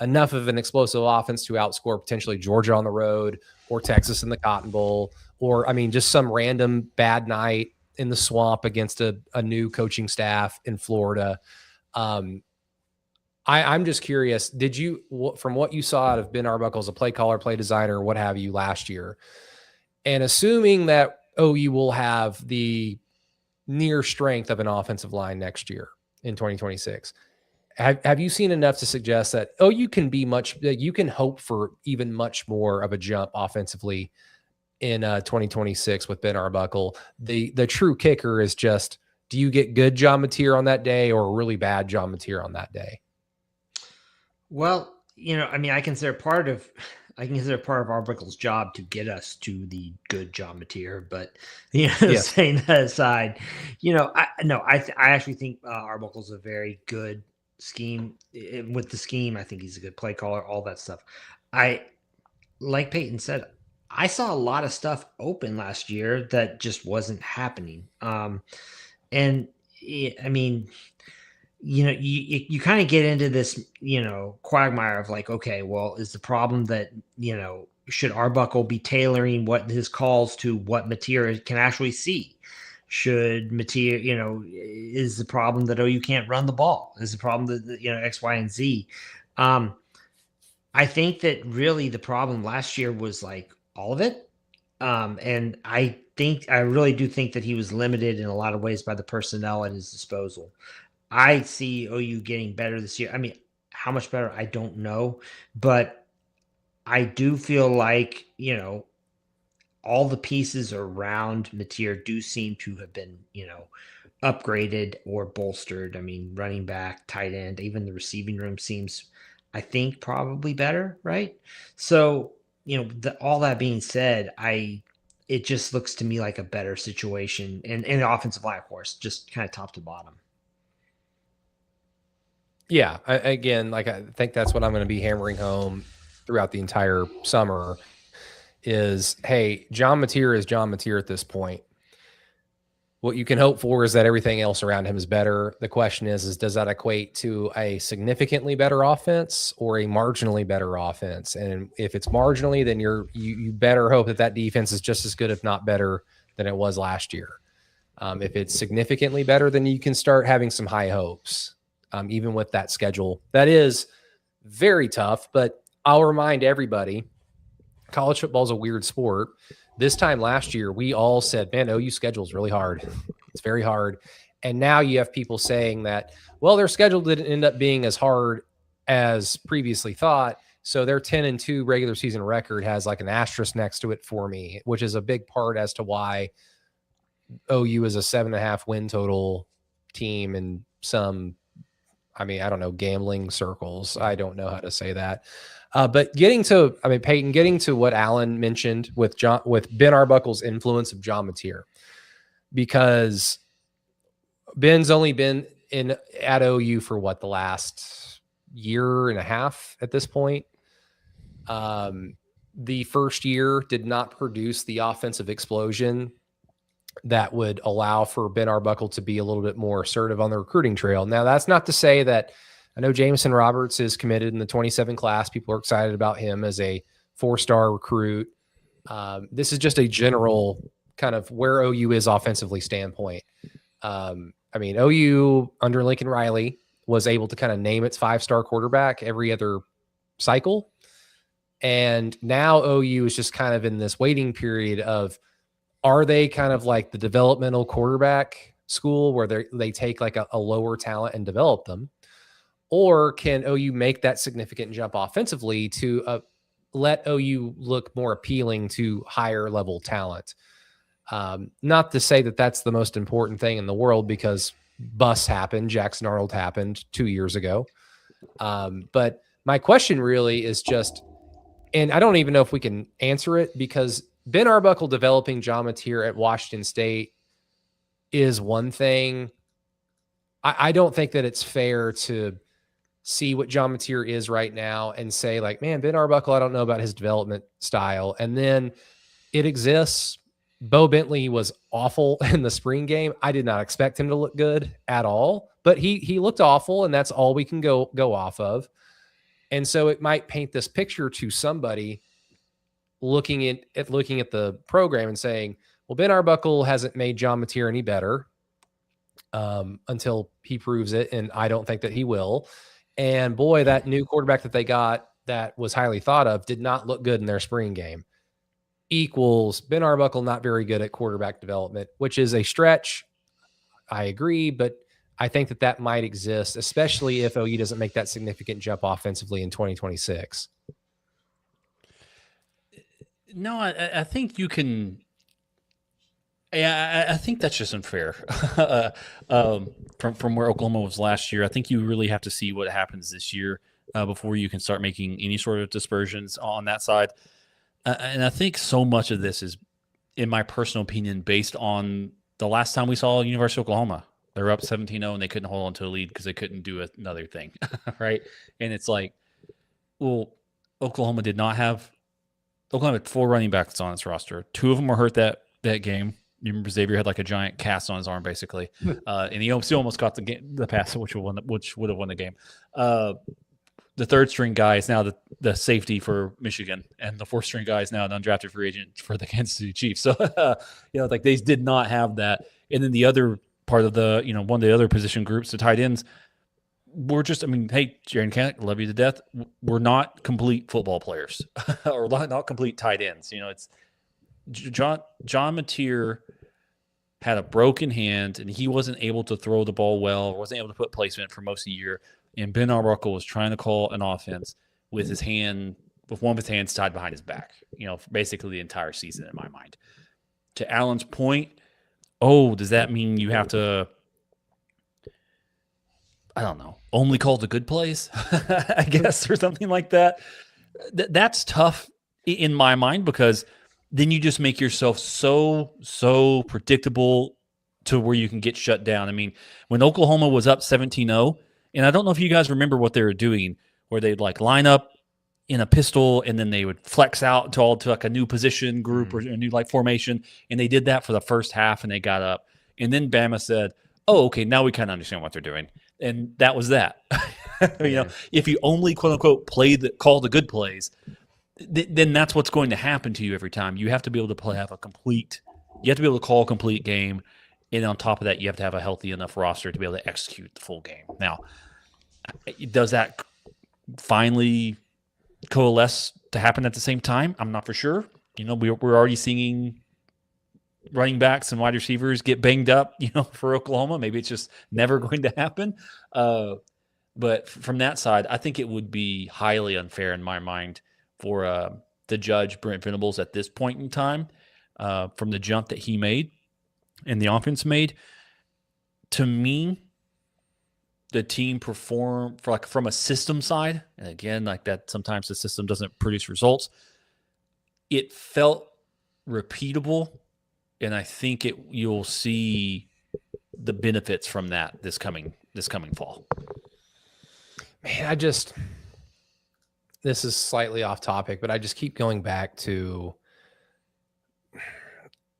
[SPEAKER 3] enough of an explosive offense to outscore potentially Georgia on the road or Texas in the Cotton Bowl, or, just some random bad night in the swamp against a new coaching staff in Florida. I'm just curious, did you, from what you saw out of Ben Arbuckle as a play caller, play designer, what have you last year, and assuming that OU will have the near strength of an offensive line next year in 2026, have you seen enough to suggest that you can be you can hope for even much more of a jump offensively in 2026 with Ben Arbuckle? The true kicker is just, do you get good John Mateer on that day or really bad John Mateer on that day?
[SPEAKER 4] Well, I mean, I consider part of Arbuckle's job to get us to the good John Mateer, but
[SPEAKER 3] Yes.
[SPEAKER 4] saying that aside, I actually think Arbuckle's a very good scheme. With the scheme, I think he's a good play caller, all that stuff. Like Peyton said, I saw a lot of stuff open last year that just wasn't happening. And I mean, you kind of get into this, quagmire of like, okay, well, is the problem that, should Arbuckle be tailoring what his calls to what Mateer can actually see? Should Mateer, is the problem that, you can't run the ball? Is the problem that, X, Y, and Z? I think that really the problem last year was like all of it. And I really do think that he was limited in a lot of ways by the personnel at his disposal. I see OU getting better this year. I mean, how much better, I don't know, but I do feel like, all the pieces around Mateer do seem to have been, upgraded or bolstered. I mean, running back, tight end, even the receiving room seems, I think, probably better, right? So, all that being said, it just looks to me like a better situation in the offensive line, of course, just kind of top to bottom.
[SPEAKER 3] Yeah. I think that's what I'm going to be hammering home throughout the entire summer is, hey, John Mateer is John Mateer at this point. What you can hope for is that everything else around him is better. The question is does that equate to a significantly better offense or a marginally better offense? And if it's marginally, then you better hope that defense is just as good, if not better, than it was last year. If it's significantly better, then you can start having some high hopes. Even with that schedule, that is very tough. But I'll remind everybody, college football is a weird sport. This time last year, we all said, man, OU schedule is really hard. It's very hard. And now you have people saying that, well, their schedule didn't end up being as hard as previously thought. So their 10-2 regular season record has like an asterisk next to it for me, which is a big part as to why OU is a 7.5 win total team in some, I don't know, gambling circles. I don't know how to say that. But Peyton, getting to what Alan mentioned with Ben Arbuckle's influence of John Mateer, because Ben's only been at OU for the last year and a half at this point. The first year did not produce the offensive explosion that would allow for Ben Arbuckle to be a little bit more assertive on the recruiting trail. Now, that's not to say that I know Jameson Roberts is committed in the 27 class. People are excited about him as a 4-star recruit. This is just a general kind of where OU is offensively standpoint. OU under Lincoln Riley was able to kind of name its 5-star quarterback every other cycle. And now OU is just kind of in this waiting period of, are they kind of like the developmental quarterback school where they take like a lower talent and develop them? Or can OU make that significant jump offensively to let OU look more appealing to higher level talent? Not to say that that's the most important thing in the world, because busts happened. Jackson Arnold happened 2 years ago. But my question really is just, and I don't even know if we can answer it, because Ben Arbuckle developing John Mateer at Washington State is one thing. I don't think that it's fair to see what John Mateer is right now and say like, man, Ben Arbuckle, I don't know about his development style. And then it exists. Bo Bentley was awful in the spring game. I did not expect him to look good at all, but he looked awful, and that's all we can go off of. And so it might paint this picture to somebody looking at the program and saying, Well, Ben Arbuckle hasn't made John Mateer any better until he proves it, and I don't think that he will. And boy, that new quarterback that they got that was highly thought of did not look good in their spring game. Equals Ben Arbuckle not very good at quarterback development, which is a stretch. I agree, but I think that might exist, especially if OU doesn't make that significant jump offensively in 2026.
[SPEAKER 5] No, I think you can. Yeah, I think that's just unfair. From where Oklahoma was last year, I think you really have to see what happens this year before you can start making any sort of dispersions on that side. And I think so much of this is, in my personal opinion, based on the last time we saw University of Oklahoma. They were up 17-0 and they couldn't hold on to a lead because they couldn't do another thing, right? And it's like, well, Oklahoma had 4 running backs on its roster. 2 of them were hurt that game. You remember Xavier had like a giant cast on his arm, basically, and he still almost caught the pass, which would have won the game. The third string guy is now the safety for Michigan, and the fourth string guy is now an undrafted free agent for the Kansas City Chiefs. So, like they did not have that. And then the other part of the, one of the other position groups, the tight ends, we're just, hey, Jaron Kanak, love you to death. We're not complete football players or not complete tight ends. It's John Mateer had a broken hand and he wasn't able to throw the ball well, wasn't able to put placement for most of the year. And Ben Arbuckle was trying to call an offense with one of his hands tied behind his back, basically the entire season in my mind. To Alan's point, does that mean you have to, I don't know, only call the good plays, I guess, or something like that? That's tough in my mind because then you just make yourself so predictable to where you can get shut down. When Oklahoma was up 17-0, and I don't know if you guys remember what they were doing, where they'd like line up in a pistol and then they would flex out to like a new position group or a new like formation. And they did that for the first half and they got up. And then Bama said, okay, now we kind of understand what they're doing. And that was that. If you only quote unquote call the good plays, then that's what's going to happen to you every time. You have to be able to you have to be able to call a complete game. And on top of that, you have to have a healthy enough roster to be able to execute the full game. Now, does that finally coalesce to happen at the same time? I'm not for sure. We're already seeing running backs and wide receivers get banged up, for Oklahoma. Maybe it's just never going to happen. But from that side, I think it would be highly unfair in my mind for the judge, Brent Venables, at this point in time, from the jump that he made and the offense made. To me, the team performed from a system side, and again, like that, sometimes the system doesn't produce results. It felt repeatable, and I think you'll see the benefits from that this coming fall.
[SPEAKER 3] Man, this is slightly off topic, but I just keep going back to.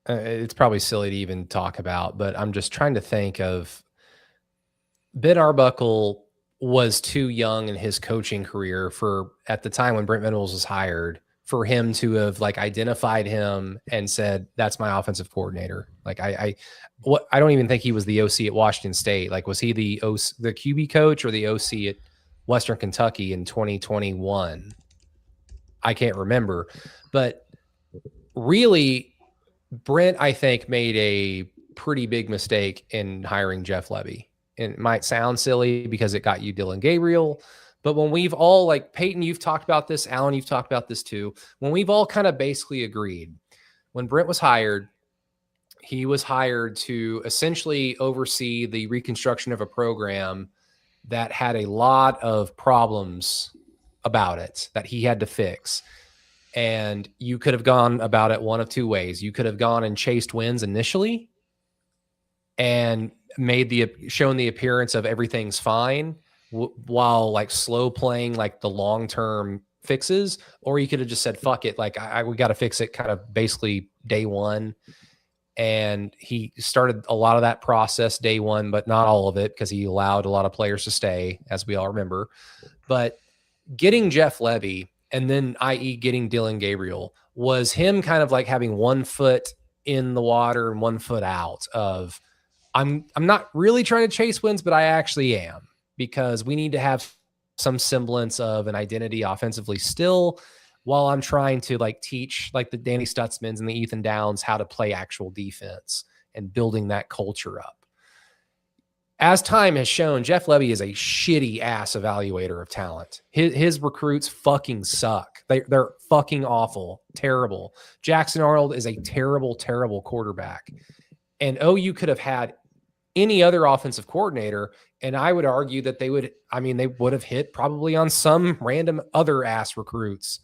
[SPEAKER 3] It's probably silly to even talk about, but I'm just trying to think of. Ben Arbuckle was too young in his coaching career at the time when Brent Venables was hired for him to have identified him and said, that's my offensive coordinator. I don't even think he was the OC at Washington State. Was he the QB coach or the OC at Western Kentucky in 2021? I can't remember, but really Brent, I think, made a pretty big mistake in hiring Jeff Lebby. And it might sound silly because it got you Dylan Gabriel, but when we've all, Peyton, you've talked about this, Alan, you've talked about this too, when we've all kind of basically agreed, when Brent was hired, he was hired to essentially oversee the reconstruction of a program that had a lot of problems about it that he had to fix. And you could have gone about it one of two ways. You could have gone and chased wins initially and shown the appearance of everything's fine while slow playing the long-term fixes, or you could have just said, fuck it. We got to fix it kind of basically day one. And he started a lot of that process day one, but not all of it because he allowed a lot of players to stay, as we all remember. But getting Jeff Lebby and then, i.e. getting Dylan Gabriel, was him kind of having one foot in the water and 1 foot out of I'm not really trying to chase wins, but I actually am, because we need to have some semblance of an identity offensively still, while I'm trying to like teach like the Danny Stutzmans and the Ethan Downs how to play actual defense and building that culture up. As time has shown, Jeff Lebby is a shitty ass evaluator of talent. His recruits fucking suck. They're fucking awful, terrible. Jackson Arnold is a terrible, terrible quarterback. And OU could have had any other offensive coordinator, and I would argue that they would have hit probably on some random other ass recruits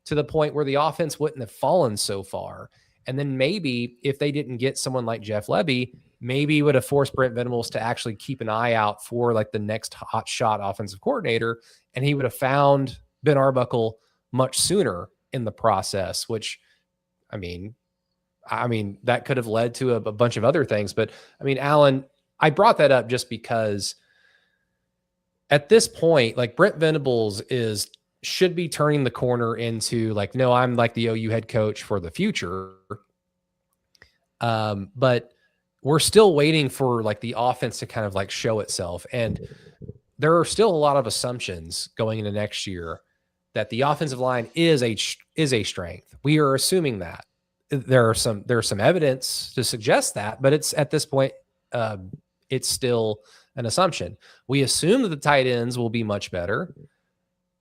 [SPEAKER 3] to the point where the offense wouldn't have fallen so far. And then maybe if they didn't get someone like Jeff Lebby, maybe it would have forced Brent Venables to actually keep an eye out for like the next hot shot offensive coordinator. And he would have found Ben Arbuckle much sooner in the process, which, I mean, that could have led to a bunch of other things. But I mean, Alan, I brought that up just because at this point, like Brent Venables should be turning the corner into like, no, I'm like the OU head coach for the future. But we're still waiting for like the offense to kind of like show itself. And there are still a lot of assumptions going into next year that the offensive line is a strength. We are assuming that. There's some evidence to suggest that, but it's at this point, it's still an assumption. We assume that the tight ends will be much better,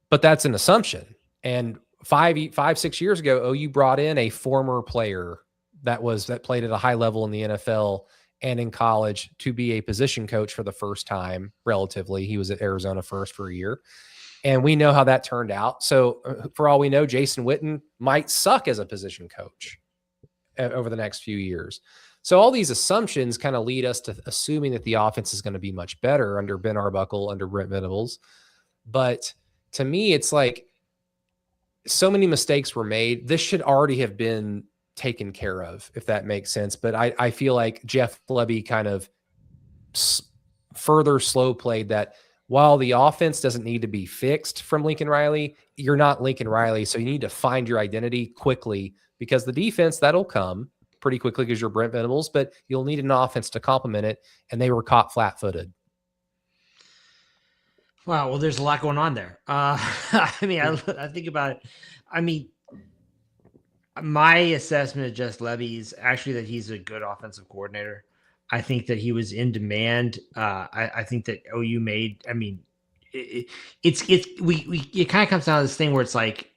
[SPEAKER 3] but that's an assumption. And 5-6 years ago, OU brought in a former player that played at a high level in the NFL and in college to be a position coach for the first time, relatively. He was at Arizona first for a year. And we know how that turned out. So for all we know, Jason Witten might suck as a position coach over the next few years. So all these assumptions kind of lead us to assuming that the offense is going to be much better under Ben Arbuckle, under Brent Venables. But to me, it's like so many mistakes were made. This should already have been taken care of, if that makes sense. But I feel like Jeff Lebby kind of further slow played that. While the offense doesn't need to be fixed from Lincoln Riley, you're not Lincoln Riley. So you need to find your identity quickly, because the defense, that'll come pretty quickly because you're Brent Venables, but you'll need an offense to complement it. And they were caught flat-footed.
[SPEAKER 4] Wow. Well, there's a lot going on there. I mean, I think about it. I mean, my assessment of Jeff Lebby is actually that he's a good offensive coordinator. I think that he was in demand. I think that OU made. I mean, it kind of comes down to this thing where it's like,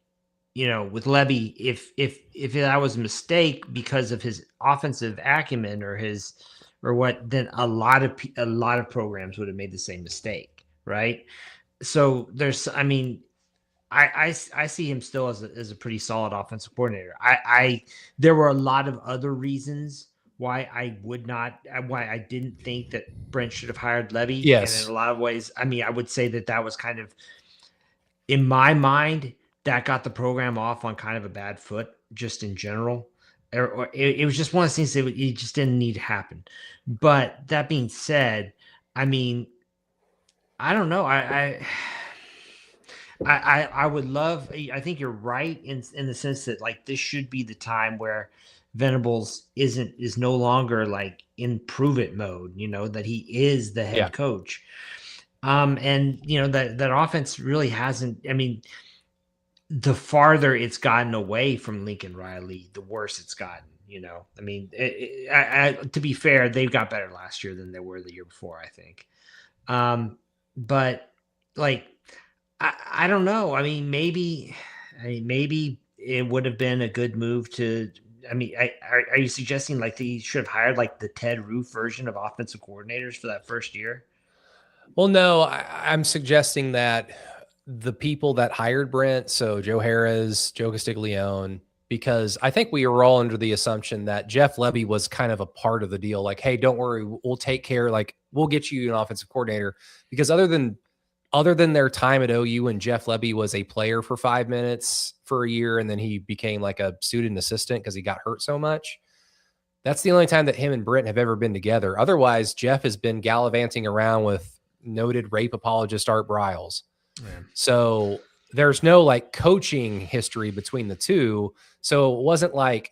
[SPEAKER 4] you know, with Lebby, if that was a mistake because of his offensive acumen or what, then a lot of programs would have made the same mistake, right? So there's, I mean, I see him still as a pretty solid offensive coordinator. There were a lot of other reasons why I didn't think that Brent should have hired Lebby.
[SPEAKER 3] Yes.
[SPEAKER 4] And in a lot of ways, I mean, I would say that was kind of, in my mind, that got the program off on kind of a bad foot, just in general. Or it was just one of those things that it just didn't need to happen. But that being said, I mean, I don't know. I would love. I think you're right in the sense that like this should be the time where Venables is no longer like in prove it mode. You know, that he is the head coach. And you know that offense really hasn't. I mean, the farther it's gotten away from Lincoln Riley, the worse it's gotten. You know, I mean, to be fair, they got better last year than they were the year before, I think. But like, I don't know. I mean, maybe it would have been a good move to. I mean, are you suggesting like he should have hired like the Ted Roof version of offensive coordinators for that first year?
[SPEAKER 3] Well, no, I'm suggesting that the people that hired Brent, so Joe Harris, Joe Castiglione, because I think we were all under the assumption that Jeff Lebby was kind of a part of the deal. Like, hey, don't worry, we'll take care. Like, we'll get you an offensive coordinator, because other than their time at OU, and Jeff Lebby was a player for 5 minutes for a year, and then he became like a student assistant because he got hurt so much. That's the only time that him and Brent have ever been together. Otherwise, Jeff has been gallivanting around with noted rape apologist Art Briles. Yeah. So there's no like coaching history between the two. So it wasn't like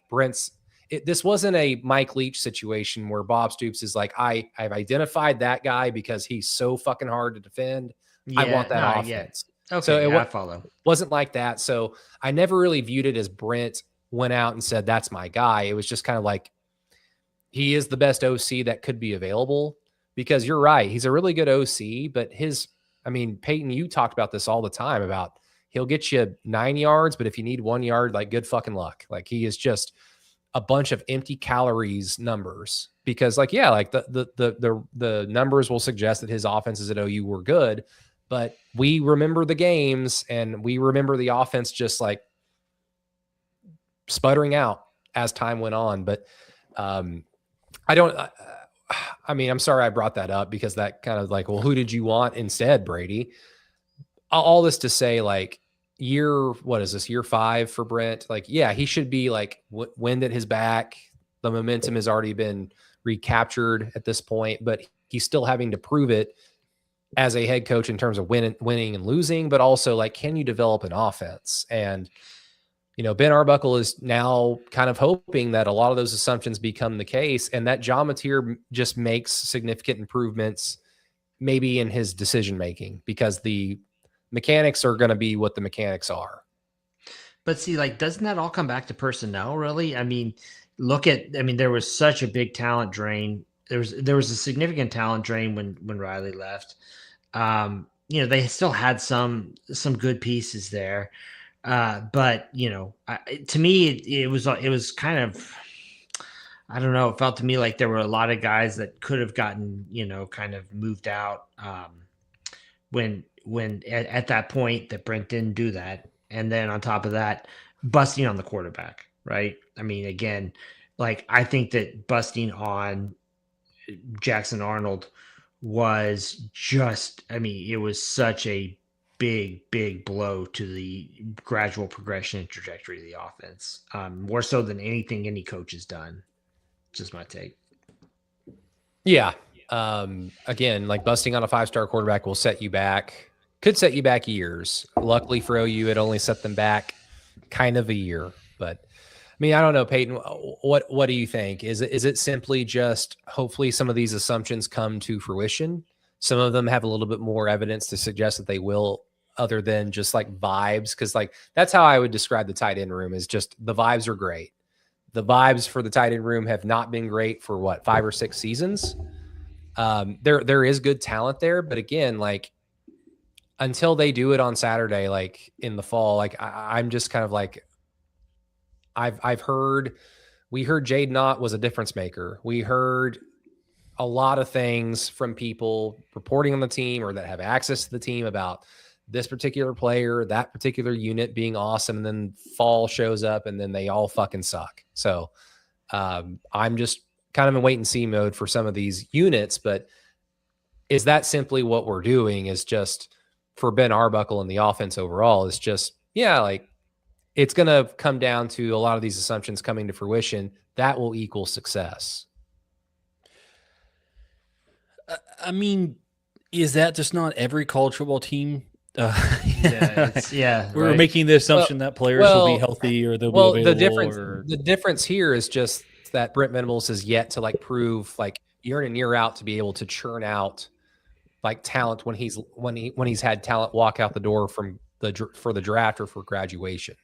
[SPEAKER 3] this wasn't a Mike Leach situation where Bob Stoops is like, I've identified that guy because he's so fucking hard to defend. I want that offense.
[SPEAKER 4] Okay,
[SPEAKER 3] so
[SPEAKER 4] I follow.
[SPEAKER 3] Wasn't like that. So I never really viewed it as Brent went out and said, that's my guy. It was just kind of like, he is the best OC that could be available, because you're right. He's a really good OC, but Peyton, you talked about this all the time about he'll get you 9 yards, but if you need 1 yard, like, good fucking luck. Like, he is just a bunch of empty calories numbers, because the numbers will suggest that his offenses at OU were good, but we remember the games and we remember the offense just like sputtering out as time went on. But I'm sorry I brought that up, because that kind of like, well, who did you want instead, Brady? All this to say, like, year 5 for Brent? Like, yeah, he should be like wind at his back. The momentum has already been recaptured at this point, but he's still having to prove it as a head coach in terms of winning and losing, but also, like, can you develop an offense? And, Ben Arbuckle is now kind of hoping that a lot of those assumptions become the case, and that John Mateer just makes significant improvements maybe in his decision-making, because the mechanics are going to be what the mechanics are.
[SPEAKER 4] But see, like, doesn't that all come back to personnel, really? There was such a big talent drain. There was a significant talent drain when Riley left. They still had some good pieces there. But to me, it was kind of, I don't know. It felt to me like there were a lot of guys that could have gotten, kind of moved out when at that point that Brent didn't do that. And then on top of that, busting on the quarterback, right? I mean, again, like, I think that busting on Jackson Arnold was just, it was such a big blow to the gradual progression and trajectory of the offense, more so than anything any coach has done. Just my take.
[SPEAKER 3] Yeah. Again, like, busting on a 5-star quarterback will could set you back years. Luckily for OU, it only set them back kind of a year. But I don't know, Peyton, what do you think? Is it simply just hopefully some of these assumptions come to fruition? Some of them have a little bit more evidence to suggest that they will, other than just like vibes. Cause like, that's how I would describe the tight end room, is just the vibes are great. The vibes for the tight end room have not been great for 5 or 6 seasons. There is good talent there, but again, like, until they do it on Saturday, like in the fall, like I'm just kind of like, we heard Jade Knott was a difference maker. We heard a lot of things from people reporting on the team or that have access to the team about this particular player, that particular unit being awesome. And then fall shows up and then they all fucking suck. So I'm just kind of in wait and see mode for some of these units, but is that simply what we're doing? Is just for Ben Arbuckle and the offense overall is just, like, it's going to come down to a lot of these assumptions coming to fruition that will equal success.
[SPEAKER 5] Is that just not every college football team?
[SPEAKER 4] We're
[SPEAKER 5] right. Making the assumption that players will be healthy or they'll be available.
[SPEAKER 3] The difference here is just that Brent Venables has yet to like prove like year in and year out to be able to churn out like talent when he's had talent walk out the door for the draft or for graduation.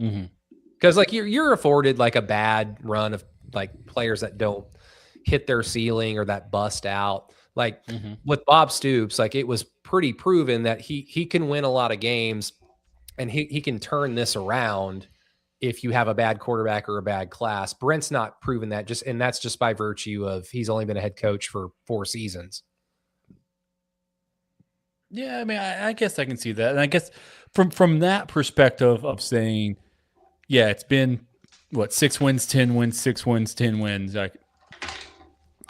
[SPEAKER 5] Mm-hmm.
[SPEAKER 3] Because like you're afforded like a bad run of like players that don't hit their ceiling or that bust out. Like with Bob Stoops, like it was pretty proven that he can win a lot of games and he can turn this around if you have a bad quarterback or a bad class. Brent's not proven that, and that's just by virtue of he's only been a head coach for 4 seasons.
[SPEAKER 5] Yeah, I guess I can see that. And I guess from that perspective of saying, yeah, it's been 6 wins, 10 wins, 6 wins, 10 wins. Like,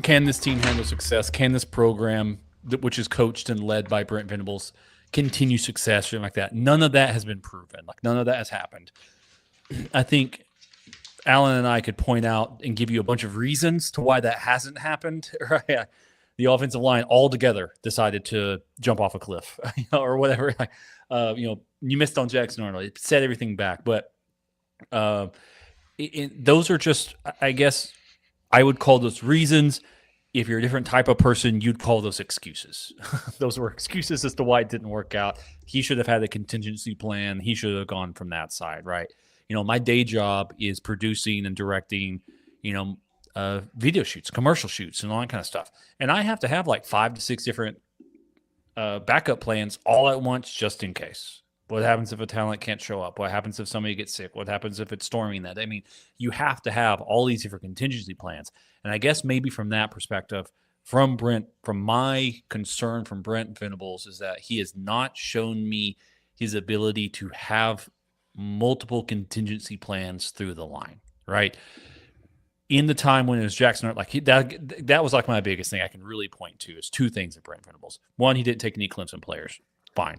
[SPEAKER 5] can this team handle success? Can this program, which is coached and led by Brent Venables, continue success or like that? None of that has been proven. Like, none of that has happened. I think Alan and I could point out and give you a bunch of reasons to why that hasn't happened. Right? The offensive line altogether decided to jump off a cliff or whatever. You missed on Jackson Arnold. It set everything back. But those are just, I guess, I would call those reasons. If you're a different type of person, you'd call those excuses. Those were excuses as to why it didn't work out. He should have had a contingency plan. He should have gone from that side, right? My day job is producing and directing, video shoots, commercial shoots, and all that kind of stuff. And I have to have like 5 to 6 different backup plans all at once, just in case. What happens if a talent can't show up? What happens if somebody gets sick? What happens if it's storming that? I mean, you have to have all these different contingency plans. And I guess maybe from that perspective, from my concern from Brent Venables is that he has not shown me his ability to have multiple contingency plans through the line, right? In the time when it was Jackson, that was like my biggest thing I can really point to is 2 things at Brent Venables. One, he didn't take any Clemson players. Fine.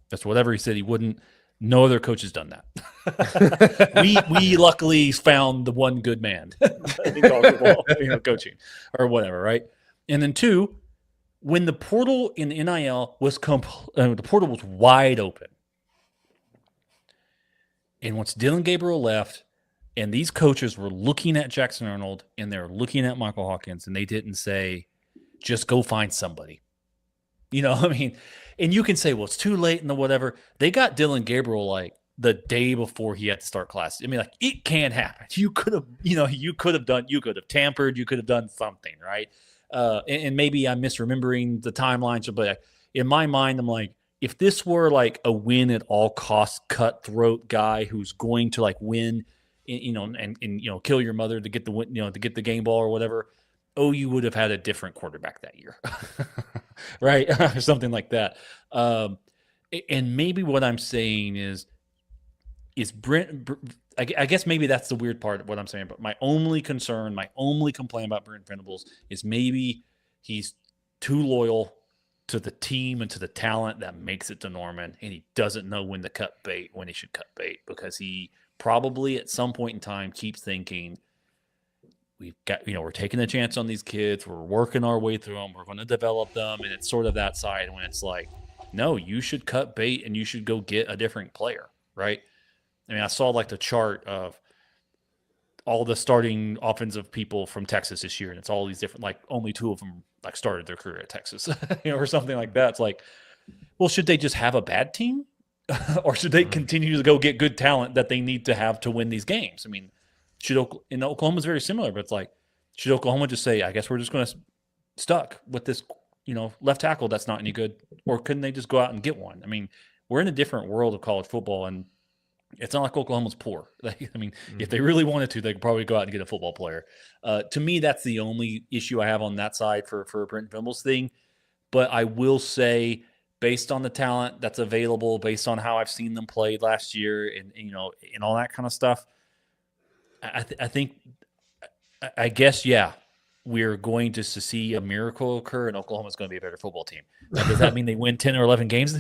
[SPEAKER 5] That's whatever he said he wouldn't. No other coach has done that. we luckily found the one good man in college football, coaching or whatever, right? And then 2, when the portal in NIL was the portal was wide open, and once Dylan Gabriel left, and these coaches were looking at Jackson Arnold and they're looking at Michael Hawkins, and they didn't say, "Just go find somebody." And you can say, well, it's too late and the whatever. They got Dylan Gabriel like the day before he had to start class. I mean, like, it can happen. You could have, you could have tampered, you could have done something, right? And maybe I'm misremembering the timelines, but in my mind, I'm like, if this were like a win at all costs cutthroat guy who's going to like win, and kill your mother to get the win, to get the game ball or whatever, you would have had a different quarterback that year, right? Or something like that. And maybe what I'm saying is Brent, I guess maybe that's the weird part of what I'm saying, but my only concern, my only complaint about Brent Venables is maybe he's too loyal to the team and to the talent that makes it to Norman, and he doesn't know when to cut bait, when he should cut bait, because he probably at some point in time keeps thinking, we've got, we're taking a chance on these kids. We're working our way through them. We're going to develop them. And it's sort of that side when it's like, no, you should cut bait and you should go get a different player, right? I mean, I saw like the chart of all the starting offensive people from Texas this year. And it's all these different, like only 2 of them like started their career at Texas, or something like that. It's like, well, should they just have a bad team or should they continue to go get good talent that they need to have to win these games? I mean, Oklahoma's very similar, but it's like, should Oklahoma just say, I guess we're just going to stuck with this, left tackle that's not any good, or couldn't they just go out and get one? I mean, we're in a different world of college football, and it's not like Oklahoma's poor. If they really wanted to, they could probably go out and get a football player. To me, that's the only issue I have on that side for Brent Venables thing. But I will say, based on the talent that's available, based on how I've seen them play last year, and all that kind of stuff, I guess, we're going to see a miracle occur, and Oklahoma's going to be a better football team. Now, does that mean they win 10 or 11 games?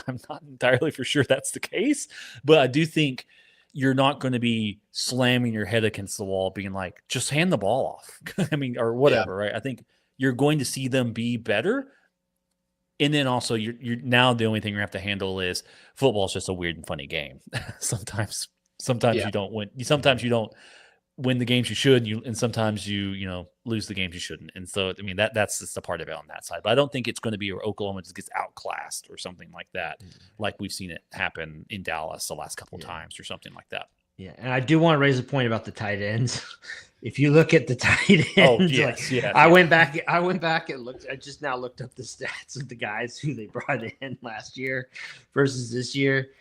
[SPEAKER 5] I'm not entirely for sure that's the case, but I do think you're not going to be slamming your head against the wall being like, just hand the ball off. I mean, or whatever, right? I think you're going to see them be better. And then also you're now the only thing you have to handle is football is just a weird and funny game. Sometimes you don't win. Sometimes you don't win the games you should, and sometimes you lose the games you shouldn't. And so, I mean, that's just the part of it on that side. But I don't think it's going to be where Oklahoma just gets outclassed or something like that, like we've seen it happen in Dallas the last couple of times or something like that.
[SPEAKER 4] Yeah, and I do want to raise a point about the tight ends. If you look at the tight ends, I went back and looked. I just now looked up the stats of the guys who they brought in last year versus this year.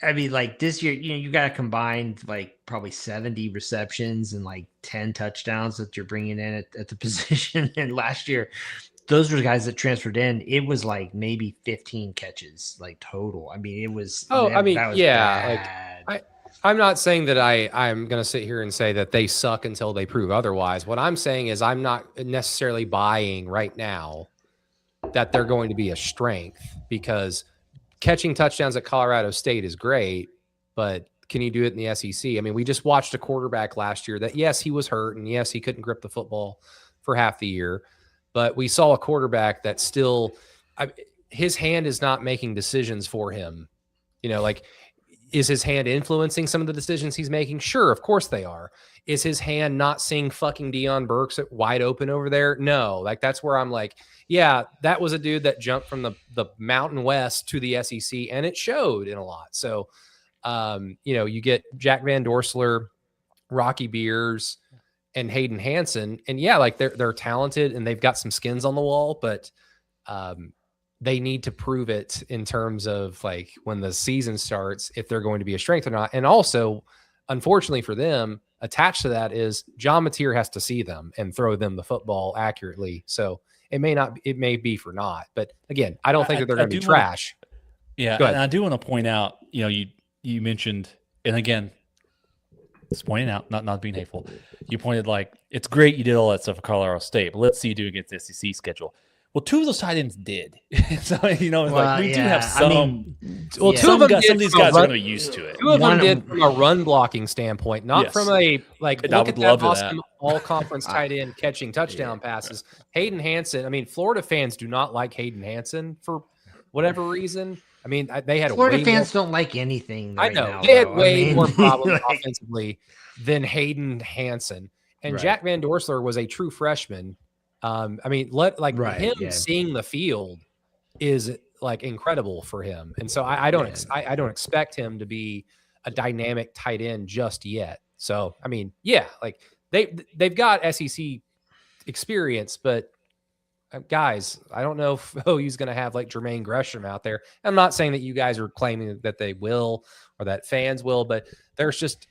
[SPEAKER 4] I mean, like this year, you got to combine like probably 70 receptions and like 10 touchdowns that you're bringing in at the position. And last year, those were the guys that transferred in. It was like maybe 15 catches, like total. I mean, it was.
[SPEAKER 3] I'm not saying that I'm going to sit here and say that they suck until they prove otherwise. What I'm saying is I'm not necessarily buying right now that they're going to be a strength, because catching touchdowns at Colorado State is great, but can you do it in the SEC? I mean, we just watched a quarterback last year that, yes, he was hurt, and yes, he couldn't grip the football for half the year, but we saw a quarterback that still, his hand is not making decisions for him. Like Is his hand influencing some of the decisions he's making? Sure, of course they are. Is his hand not seeing fucking Deion Burks wide open over there? No. Like, that's where I'm like, yeah, that was a dude that jumped from the Mountain West to the SEC, and it showed in a lot. So, you get Jack Van Dorsler, Rocky Beers, and Hayden Hansen, and yeah, like they're talented and they've got some skins on the wall, but they need to prove it in terms of like when the season starts, if they're going to be a strength or not. And also, unfortunately for them, attached to that is John Mateer has to see them and throw them the football accurately. So it may be for not, but again, I don't think that they're going to be trash.
[SPEAKER 5] Yeah. And I do want to point out, you mentioned, and again, just pointing out, not being hateful. You pointed like, it's great you did all that stuff for Colorado State, but let's see you do against the SEC schedule. Well, two of those tight ends did. So, it's like we do have some. Two of them some of these guys are going to be used to it.
[SPEAKER 3] Two of them did from a run blocking standpoint, not from a like.
[SPEAKER 5] And look at that awesome
[SPEAKER 3] all-conference tight end catching touchdown passes. Hayden Hansen. I mean, Florida fans do not like Hayden Hansen for whatever reason. I mean, they had
[SPEAKER 4] Florida fans don't like anything.
[SPEAKER 3] I know they had way more problems offensively than Hayden Hansen, and Jack Van Dorsler was a true freshman. Seeing the field is like incredible for him. And so I don't expect him to be a dynamic tight end just yet. So, I mean, yeah, like they've got SEC experience, but guys, I don't know if OU's going to have like Jermaine Gresham out there. I'm not saying that you guys are claiming that they will or that fans will, but there's just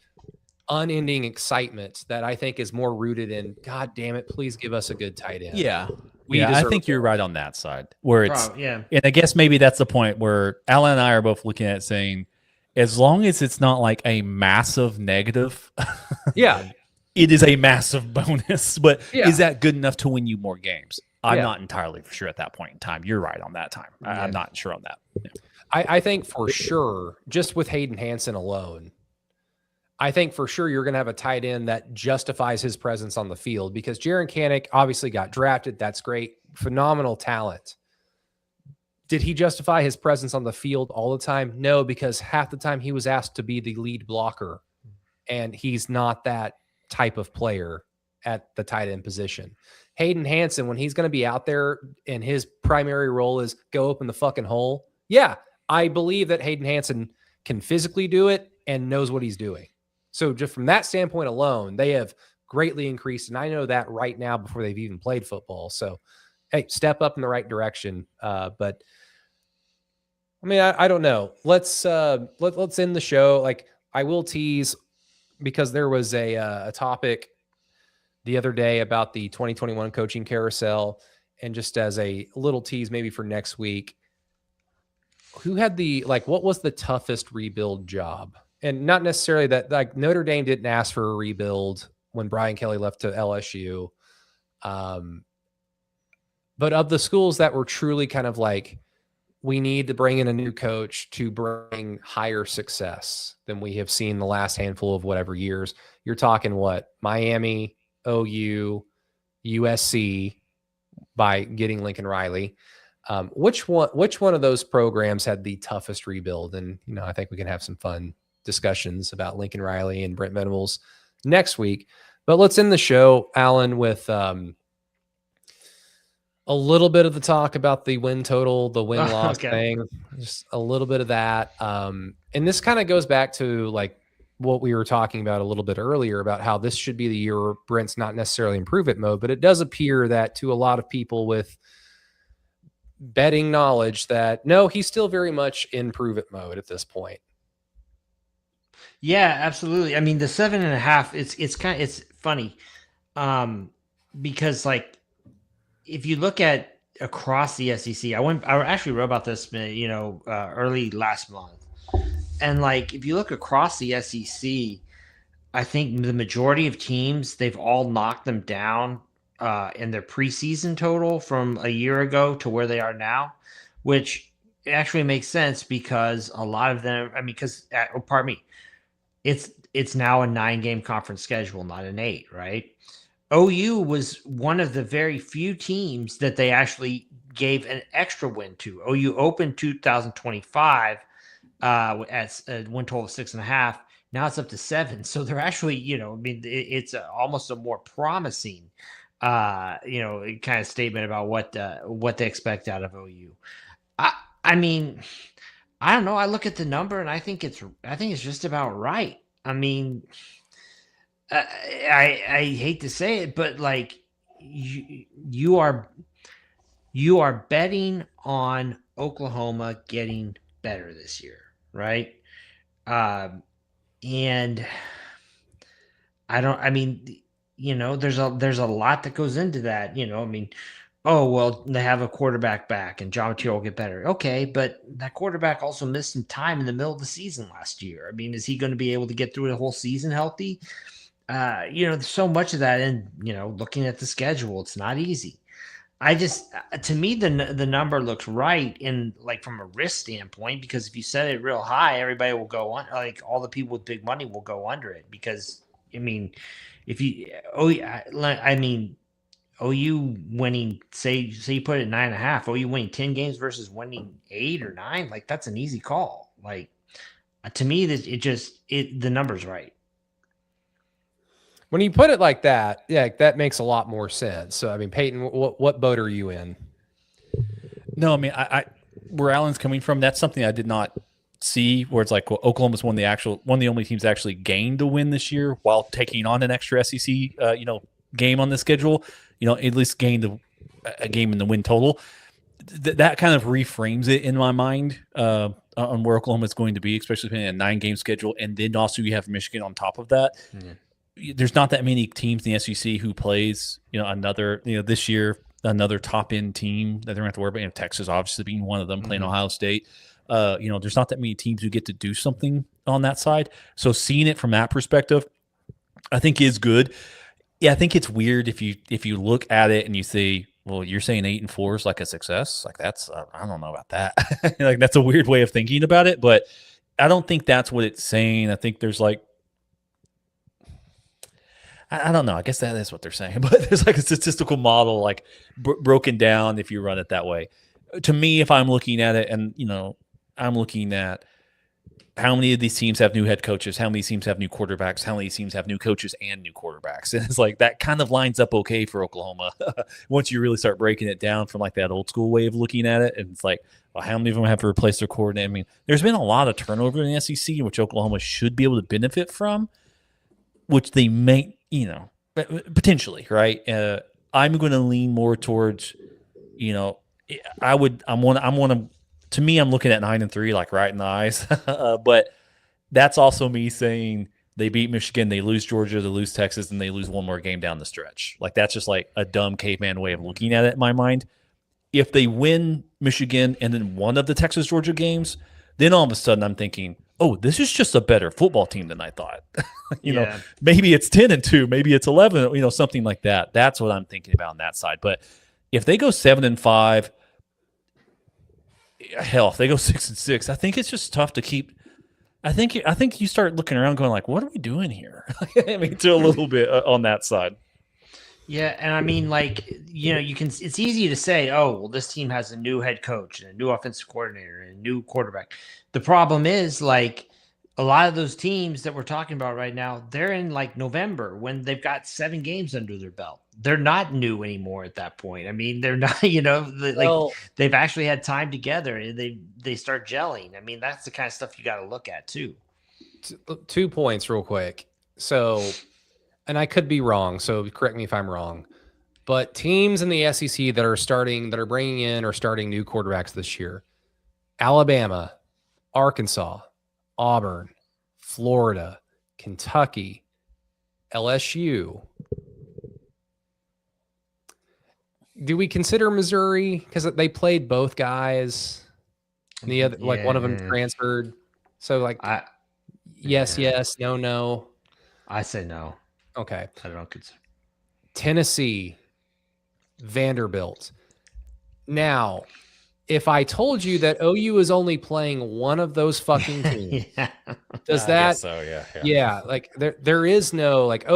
[SPEAKER 3] unending excitement that I think is more rooted in, God damn it, please give us a good tight end.
[SPEAKER 5] Yeah. I think you're right on that side where it's, and I guess maybe that's the point where Alan and I are both looking at it saying, as long as it's not like a massive negative, it is a massive bonus, but is that good enough to win you more games? I'm not entirely sure at that point in time. You're right on that time. I'm not sure on that. Yeah.
[SPEAKER 3] I think for sure, just with Hayden Hansen alone, I think for sure you're going to have a tight end that justifies his presence on the field because Jaron Kanik obviously got drafted. That's great. Phenomenal talent. Did he justify his presence on the field all the time? No, because half the time he was asked to be the lead blocker, and he's not that type of player at the tight end position. Hayden Hansen, when he's going to be out there and his primary role is go open the fucking hole. Yeah, I believe that Hayden Hansen can physically do it and knows what he's doing. So just from that standpoint alone, they have greatly increased. And I know that right now before they've even played football. So, hey, step up in the right direction. But I mean, I don't know. Let's end the show. Like I will tease because there was a topic the other day about the 2021 coaching carousel. And just as a little tease, maybe for next week, who had what was the toughest rebuild job? And not necessarily that, like Notre Dame didn't ask for a rebuild when Brian Kelly left to LSU. But of the schools that were truly kind of like, we need to bring in a new coach to bring higher success than we have seen the last handful of whatever years. You're talking what? Miami, OU, USC by getting Lincoln Riley. Which one of those programs had the toughest rebuild? And, I think we can have some fun discussions about Lincoln Riley and Brent Venables next week. But let's end the show, Alan, with a little bit of the talk about the win total, the win-loss thing, just a little bit of that. And this kind of goes back to like what we were talking about a little bit earlier about how this should be the year where Brent's not necessarily in prove-it mode, but it does appear that to a lot of people with betting knowledge that no, he's still very much in prove-it mode at this point.
[SPEAKER 4] Yeah, absolutely. I mean, the 7.5, it's funny. Because like, if you look at across the SEC, I actually wrote about this, early last month. And like, if you look across the SEC, I think the majority of teams, they've all knocked them down in their preseason total from a year ago to where they are now, which actually makes sense because a lot of them, it's now a 9-game conference schedule, not an 8, right? OU was one of the very few teams that they actually gave an extra win to. OU opened 2025 at a win total of 6.5. Now it's up to 7. So they're actually, I mean, it's almost a more promising, kind of statement about what they expect out of OU. I mean, I don't know. I look at the number and I think it's just about right. I mean, I hate to say it, but like you are betting on Oklahoma getting better this year, right? And I mean, there's a lot that goes into that, I mean, oh, well, they have a quarterback back and John Material will get better. Okay, but that quarterback also missed some time in the middle of the season last year. I mean, is he going to be able to get through the whole season healthy? There's so much of that, and looking at the schedule, it's not easy. I just, to me, the number looks right in like from a risk standpoint, because if you set it real high, everybody will go on. Like all the people with big money will go under it because, I mean, if you, I mean, OU winning, say you put it at 9.5, OU winning 10 games versus winning 8 or 9, like that's an easy call. Like to me, the number's right.
[SPEAKER 3] When you put it like that, yeah, that makes a lot more sense. So, I mean, Peyton, what boat are you in?
[SPEAKER 5] No, I mean, I where Alan's coming from, that's something I did not see. Where it's like, well, Oklahoma's one of the only teams that actually gained a win this year while taking on an extra SEC, game on the schedule. At least gained a game in the win total. That kind of reframes it in my mind on where Oklahoma is going to be, especially playing a 9-game schedule, and then also you have Michigan on top of that. Mm-hmm. There's not that many teams in the SEC who plays, another, this year, another top end team that they're going to have to worry about. Texas obviously being one of them, playing Ohio State. There's not that many teams who get to do something on that side. So seeing it from that perspective, I think is good. Yeah, I think it's weird if you look at it and you say, well, you're saying 8-4 is like a success. Like that's, I don't know about that. Like that's a weird way of thinking about it, but I don't think that's what it's saying. I think there's like, I don't know. I guess that is what they're saying, but there's like a statistical model, like broken down if you run it that way. To me, if I'm looking at it and, I'm looking at how many of these teams have new head coaches, how many teams have new quarterbacks, how many teams have new coaches and new quarterbacks. And it's like that kind of lines up okay for Oklahoma once you really start breaking it down from like that old school way of looking at it. And it's like, well, how many of them have to replace their coordinator? I mean, there's been a lot of turnover in the SEC, which Oklahoma should be able to benefit from, which they may, potentially, right? I'm going to lean more towards, to me, I'm looking at 9-3, like right in the eyes. But that's also me saying they beat Michigan, they lose Georgia, they lose Texas, and they lose one more game down the stretch. Like that's just like a dumb caveman way of looking at it in my mind. If they win Michigan and then one of the Texas Georgia games, then all of a sudden I'm thinking, oh, this is just a better football team than I thought. Maybe it's 10-2, maybe it's 11, something like that. That's what I'm thinking about on that side. But if they go 7-5, hell, if they go 6-6, I think it's just tough to keep. I think you start looking around going like, what are we doing here? I mean, to a little bit on that side.
[SPEAKER 4] Yeah, and I mean, like, it's easy to say, oh, well, this team has a new head coach and a new offensive coordinator and a new quarterback. The problem is, like, a lot of those teams that we're talking about right now, they're in like November when they've got 7 games under their belt. They're not new anymore at that point. I mean, they're not, they've actually had time together and they start gelling. I mean, that's the kind of stuff you got to look at too.
[SPEAKER 3] 2 points real quick. So, and I could be wrong, so correct me if I'm wrong, but teams in the SEC that are bringing in or starting new quarterbacks this year, Alabama, Arkansas, Auburn, Florida, Kentucky, LSU. Do we consider Missouri because they played both guys? And the other, like one of them transferred. So like, yes, no.
[SPEAKER 4] I say no.
[SPEAKER 3] Okay.
[SPEAKER 4] I don't consider.
[SPEAKER 3] Tennessee, Vanderbilt. Now, if I told you that OU is only playing one of those fucking teams, does that? I guess
[SPEAKER 5] so,
[SPEAKER 3] yeah. Like there is no like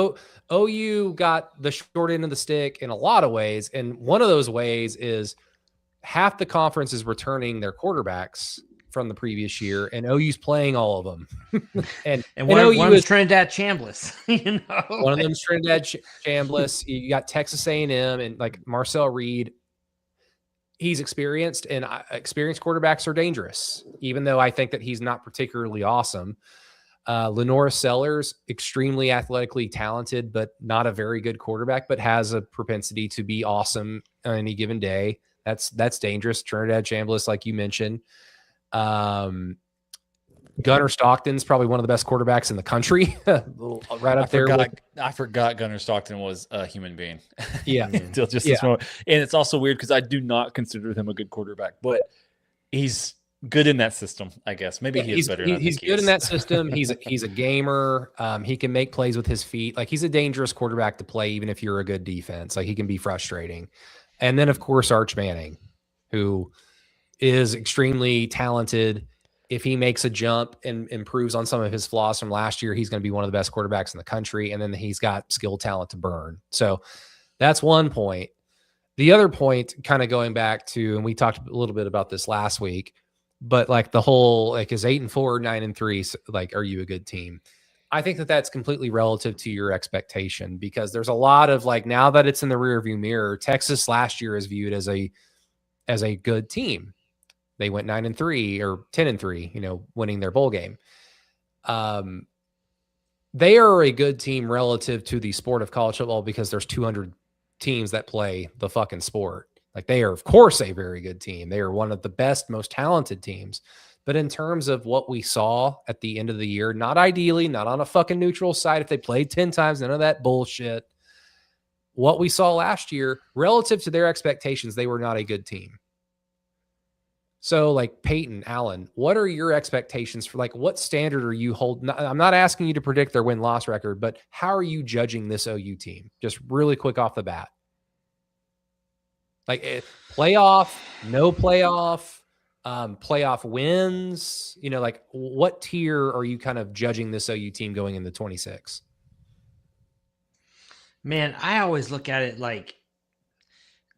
[SPEAKER 3] OU got the short end of the stick in a lot of ways, and one of those ways is half the conference is returning their quarterbacks from the previous year, and OU's playing all of them. and
[SPEAKER 4] one of
[SPEAKER 3] OU
[SPEAKER 4] them's
[SPEAKER 3] is
[SPEAKER 4] Trinidad Chambliss.
[SPEAKER 3] one of them's Trinidad Chambliss. You got Texas A&M and like Marcel Reed. He's experienced, and experienced quarterbacks are dangerous, even though I think that he's not particularly awesome. Lenora Sellers, extremely athletically talented, but not a very good quarterback, but has a propensity to be awesome on any given day. That's dangerous. Trinidad Chambliss, like you mentioned. Gunnar Stockton's probably one of the best quarterbacks in the country. Right up there.
[SPEAKER 5] I forgot Gunnar Stockton was a human being.
[SPEAKER 3] Yeah.
[SPEAKER 5] Until just this moment. And it's also weird because I do not consider him a good quarterback, but he's good in that system, I guess. Maybe he's better.
[SPEAKER 3] He's good in that system. He's a gamer. He can make plays with his feet. Like, he's a dangerous quarterback to play, even if you're a good defense. Like, he can be frustrating. And then, of course, Arch Manning, who is extremely talented. If he makes a jump and improves on some of his flaws from last year, he's going to be one of the best quarterbacks in the country. And then he's got skill talent to burn. So that's one point. The other point, kind of going back to, and we talked a little bit about this last week, but like the whole, like, is 8-4, 9-3, like, are you a good team? I think that that's completely relative to your expectation, because there's a lot of, like, now that it's in the rearview mirror, Texas last year is viewed as a good team. They went 9-3 or 10-3, winning their bowl game. They are a good team relative to the sport of college football, because there's 200 teams that play the fucking sport. Like, they are, of course, a very good team. They are one of the best, most talented teams. But in terms of what we saw at the end of the year, not ideally, not on a fucking neutral side, if they played 10 times, none of that bullshit. What we saw last year, relative to their expectations, they were not a good team. So, like, Peyton, Allen, what are your expectations for, like, what standard are you holding? I'm not asking you to predict their win-loss record, but how are you judging this OU team? Just really quick off the bat. Like, playoff, no playoff, playoff wins, like, what tier are you kind of judging this OU team going into 26?
[SPEAKER 4] Man, I always look at it like,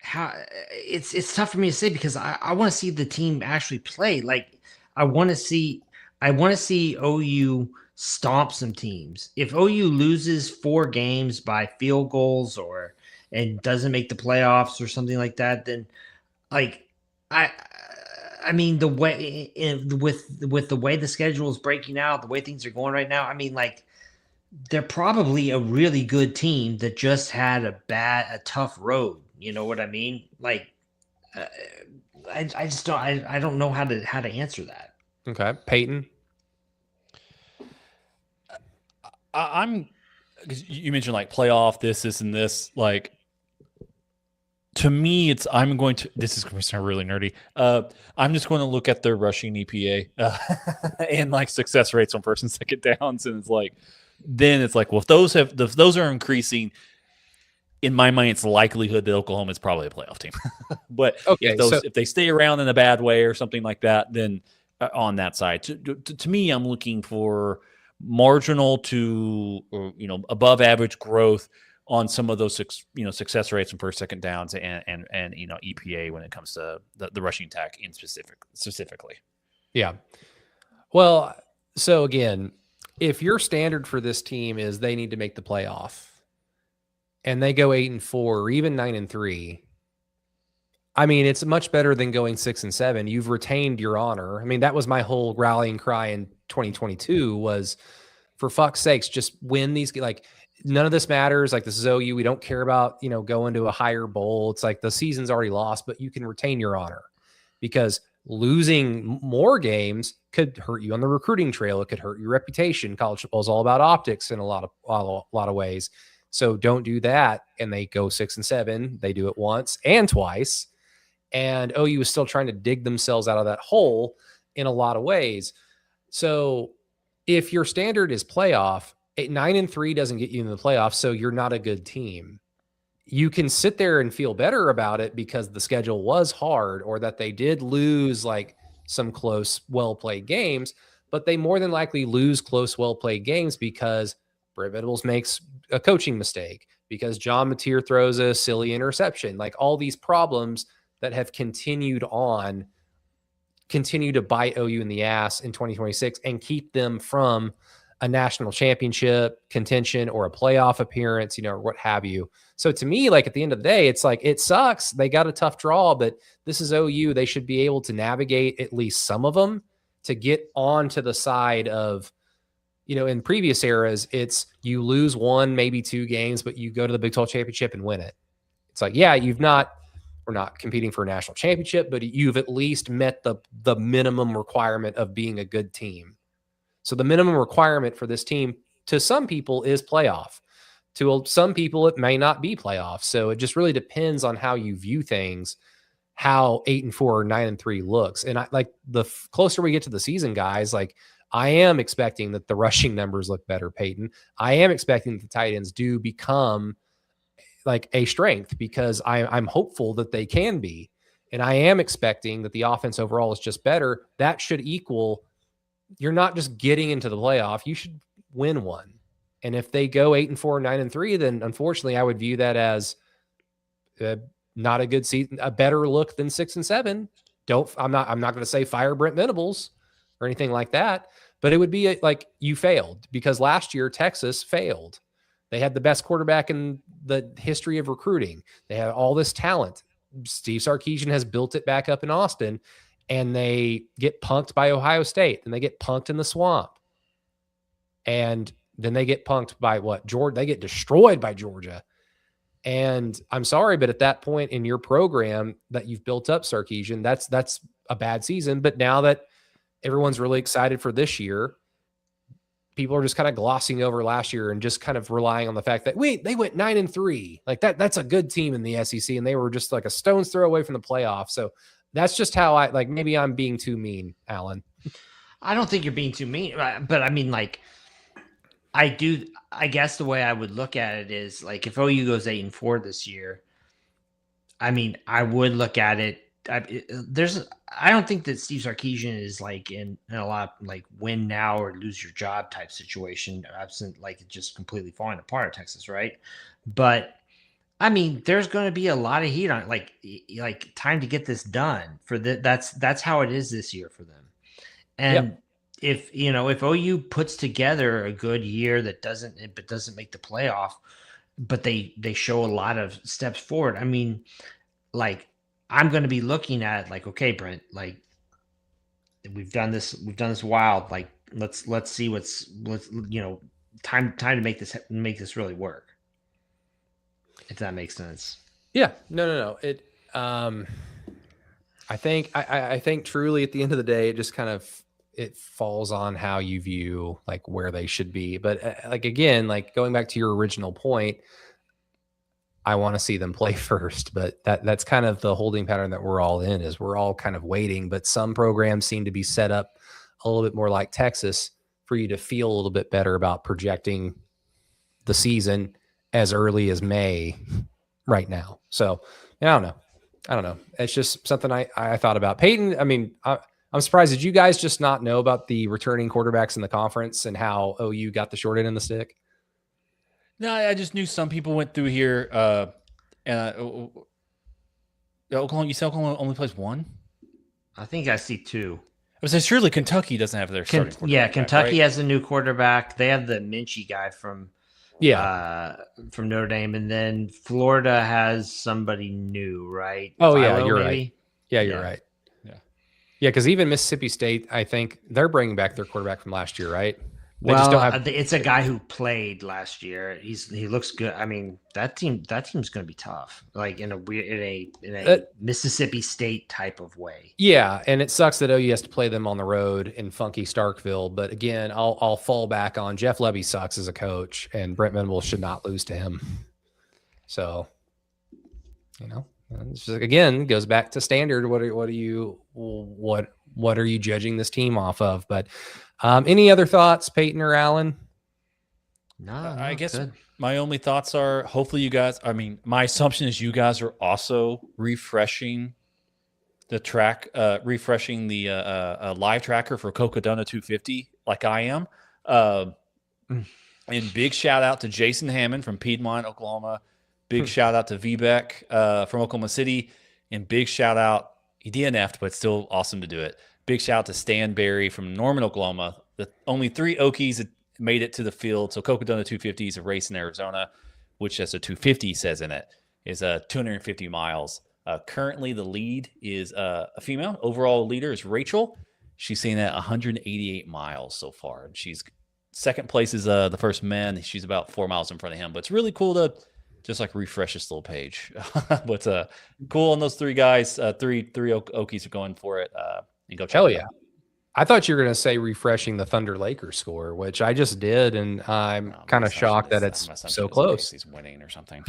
[SPEAKER 4] how it's tough for me to say, because I want to see the team actually play. Like, I want to see OU stomp some teams. If OU loses 4 games by field goals and doesn't make the playoffs or something like that, then, like, I mean, the way with the way the schedule is breaking out, the way things are going right now, I mean, like, they're probably a really good team that just had a tough road. You know what I mean? Like, I just don't. I don't know how to answer that.
[SPEAKER 3] Okay, Peyton.
[SPEAKER 5] I'm, because you mentioned, like, playoff, this and this. Like, to me, this is going to sound really nerdy. I'm just going to look at their rushing EPA and, like, success rates on first and second downs, and it's like, well, if those are increasing, in my mind, it's likelihood that Oklahoma is probably a playoff team. But okay, if they stay around in a bad way or something like that, then on that side, to me, I'm looking for marginal to, above average growth on some of those, success rates and first, second downs and EPA when it comes to the rushing attack in specifically.
[SPEAKER 3] Yeah. Well, so again, if your standard for this team is they need to make the playoff, and they go 8-4 or even 9-3, I mean, it's much better than going 6-7. You've retained your honor. I mean, that was my whole rallying cry in 2022 was, for fuck's sakes, just win these. Like, none of this matters. Like, this is OU. We don't care about, going to a higher bowl. It's like the season's already lost, but you can retain your honor, because losing more games could hurt you on the recruiting trail. It could hurt your reputation. College football is all about optics in a lot of ways. So don't do that. And they go 6-7. They do it once and twice. And OU is still trying to dig themselves out of that hole in a lot of ways. So if your standard is playoff, 9-3 doesn't get you in the playoffs, so you're not a good team. You can sit there and feel better about it because the schedule was hard, or that they did lose, like, some close, well-played games, but they more than likely lose close, well-played games because Brent Venables makes a coaching mistake, because John Mateer throws a silly interception, like all these problems that have continued on continue to bite OU in the ass in 2026 and keep them from a national championship contention or a playoff appearance, or what have you. So to me, like at the end of the day, it's like, it sucks. They got a tough draw, but this is OU. They should be able to navigate at least some of them to get on to the side of, in previous eras, it's you lose 1, maybe 2 games, but you go to the Big 12 championship and win it. It's like, yeah, we're not competing for a national championship, but you've at least met the minimum requirement of being a good team. So the minimum requirement for this team to some people is playoff. To some people, it may not be playoff. So it just really depends on how you view things, how 8-4 or 9-3 looks. And the closer we get to the season, guys, like I am expecting that the rushing numbers look better, Peyton. I am expecting that the tight ends do become like a strength because I'm hopeful that they can be. And I am expecting that the offense overall is just better. That should equal, you're not just getting into the playoff, you should win one. And if they go 8-4, 9-3, then unfortunately I would view that as not a good season, a better look than 6-7. I'm not going to say fire Brent Venables or anything like that, but it would be like you failed because last year Texas failed. They had the best quarterback in the history of recruiting. They had all this talent. Steve Sarkisian has built it back up in Austin, and they get punked by Ohio State, and they get punked in the swamp. And then they get punked by what? Georgia. They get destroyed by Georgia. And I'm sorry, but at that point in your program that you've built up, Sarkisian, that's a bad season. But now that everyone's really excited for this year, people are just kind of glossing over last year and just kind of relying on the fact that they went 9-3. Like that's a good team in the SEC, and they were just like a stone's throw away from the playoffs. So that's just how maybe I'm being too mean, Alan.
[SPEAKER 4] I don't think you're being too mean, but I mean, like, I guess the way I would look at it is like if OU goes 8-4 this year, I mean, I would look at it. I don't think that Steve Sarkisian is like in a lot like win now or lose your job type situation, absent like it just completely falling apart at Texas, right? But I mean, there's going to be a lot of heat on it, like time to get this done for that's how it is this year for them. And if OU puts together a good year that doesn't make the playoff, but they show a lot of steps forward. I mean, like I'm going to be looking at like, okay, Brent, like we've done this wild. Like let's see time to make this really work. If that makes sense.
[SPEAKER 3] Yeah, no. It, I think truly at the end of the day, it just kind of, it falls on how you view like where they should be. But again, like going back to your original point, I want to see them play first, but that's kind of the holding pattern that we're all in, is we're all kind of waiting, but some programs seem to be set up a little bit more like Texas for you to feel a little bit better about projecting the season as early as May right now. So I don't know. It's just something I thought about. Peyton, I mean, I'm surprised. Did you guys just not know about the returning quarterbacks in the conference and how OU got the short end of the stick?
[SPEAKER 5] No, I just knew some people went through here. And Oklahoma, you said Oklahoma only plays one?
[SPEAKER 4] I think I see two.
[SPEAKER 5] I was saying, surely Kentucky doesn't have their starting quarterback.
[SPEAKER 4] Yeah, Kentucky
[SPEAKER 5] right?
[SPEAKER 4] has a new quarterback. They have the Minchie guy from Notre Dame, and then Florida has somebody new, right?
[SPEAKER 3] Oh, yeah, you're right. Yeah, you're right. Yeah, because even Mississippi State, I think they're bringing back their quarterback from last year, right? They just don't have.
[SPEAKER 4] It's a guy who played last year. He looks good. I mean, that team's going to be tough, like in a Mississippi State type of way.
[SPEAKER 3] Yeah, and it sucks that OU has to play them on the road in funky Starkville. But again, I'll fall back on Jeff Lebby sucks as a coach, and Brent Venables should not lose to him. So, it's just, again, goes back to standard. What are you judging this team off of? But any other thoughts, Peyton or Alan?
[SPEAKER 5] No, I guess my only thoughts are hopefully you guys. I mean, my assumption is you guys are also refreshing the track, refreshing the live tracker for Cocodona 250, like I am. And big shout out to Jason Hammond from Piedmont, Oklahoma. Big shout out to Vbeck from Oklahoma City, and big shout out. He DNF'd, but still awesome to do it. Big shout out to Stan Berry from Norman, Oklahoma. The only 3 Okies that made it to the field. So Cocodona 250 is a race in Arizona, which, as a 250 says in it, is 250 miles. Currently, the lead is a female. Overall leader is Rachel. She's seen at 188 miles so far. And she's second place is the first man. She's about 4 miles in front of him. But it's really cool to just like refresh this little page. But cool on those 3 guys. Three Okies are going for it. And go check
[SPEAKER 3] Hell
[SPEAKER 5] it
[SPEAKER 3] yeah.
[SPEAKER 5] out.
[SPEAKER 3] I thought you were going to say refreshing the Thunder Lakers score, which I just did. And I'm kind of shocked that it's so close.
[SPEAKER 5] He's winning or something.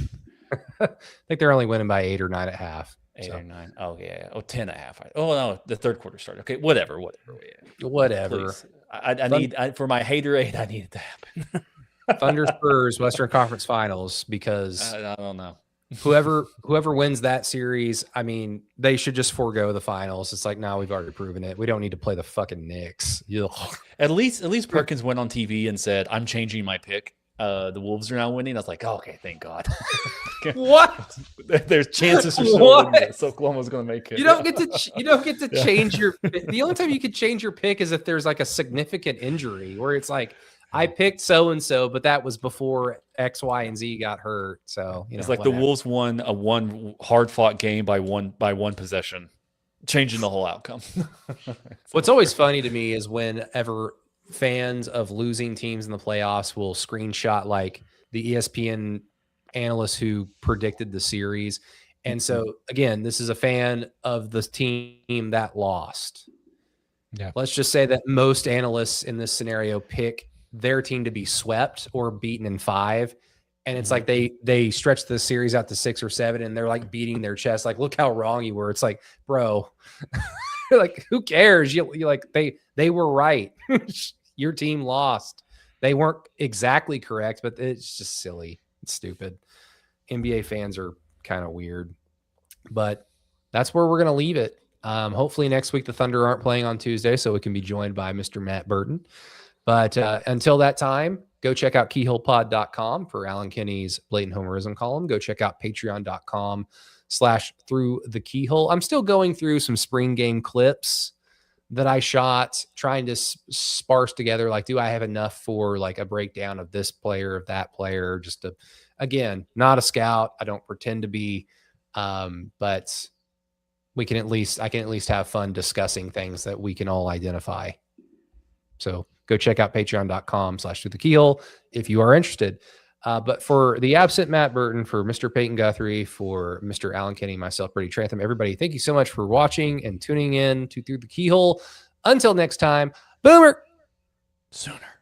[SPEAKER 3] I think they're only winning by 8 or 9 at half.
[SPEAKER 5] 8 or 9. Oh, yeah. Oh, 10 at half. Oh, no. The third quarter started. Okay. Whatever. Yeah.
[SPEAKER 3] Whatever.
[SPEAKER 5] Please. I need, for my haterade, I need it to happen.
[SPEAKER 3] Thunder Spurs Western Conference Finals, because
[SPEAKER 5] I don't know.
[SPEAKER 3] whoever wins that series, I mean, they should just forego the finals. It's like, no, we've already proven it. We don't need to play the fucking Knicks. Ugh.
[SPEAKER 5] At least Perkins went on TV and said, "I'm changing my pick. The Wolves are now winning." I was like, oh, okay, thank God.
[SPEAKER 3] What?
[SPEAKER 5] There's chances for sure that Oklahoma's going to make it.
[SPEAKER 3] You don't get to change your. The only time you could change your pick is if there's like a significant injury where it's like, I picked so and so, but that was before X, Y, and Z got hurt. So
[SPEAKER 5] it's like whatever. The Wolves won a one hard fought game by one possession, changing the whole outcome.
[SPEAKER 3] What's always funny to me is whenever fans of losing teams in the playoffs will screenshot like the ESPN analysts who predicted the series. And so again, this is a fan of the team that lost.
[SPEAKER 6] Yeah.
[SPEAKER 3] Let's just say that most analysts in this scenario pick their team to be swept or beaten in 5. And it's like they stretch the series out to 6 or 7 and they're like beating their chest. Like, look how wrong you were. It's like, bro, like, who cares? You like, they were right. Your team lost. They weren't exactly correct, but it's just silly. It's stupid. NBA fans are kind of weird, but that's where we're going to leave it. Hopefully next week the Thunder aren't playing on Tuesday, so we can be joined by Mr. Matt Burton. But until that time, go check out keyholepod.com for Alan Kinney's Blatant Homerism column. Go check out patreon.com/throughthekeyhole. I'm still going through some spring game clips that I shot, trying to sparse together, like, do I have enough for like a breakdown of this player, of that player? Just to, again, not a scout. I don't pretend to be, but I can at least have fun discussing things that we can all identify. So go check out patreon.com/throughthekeyhole if you are interested. But for the absent Matt Burton, for Mr. Peyton Guthrie, for Mr. Alan Kinney, myself, Brady Trantham, everybody, thank you so much for watching and tuning in to Through the Keyhole. Until next time, Boomer.
[SPEAKER 5] Sooner.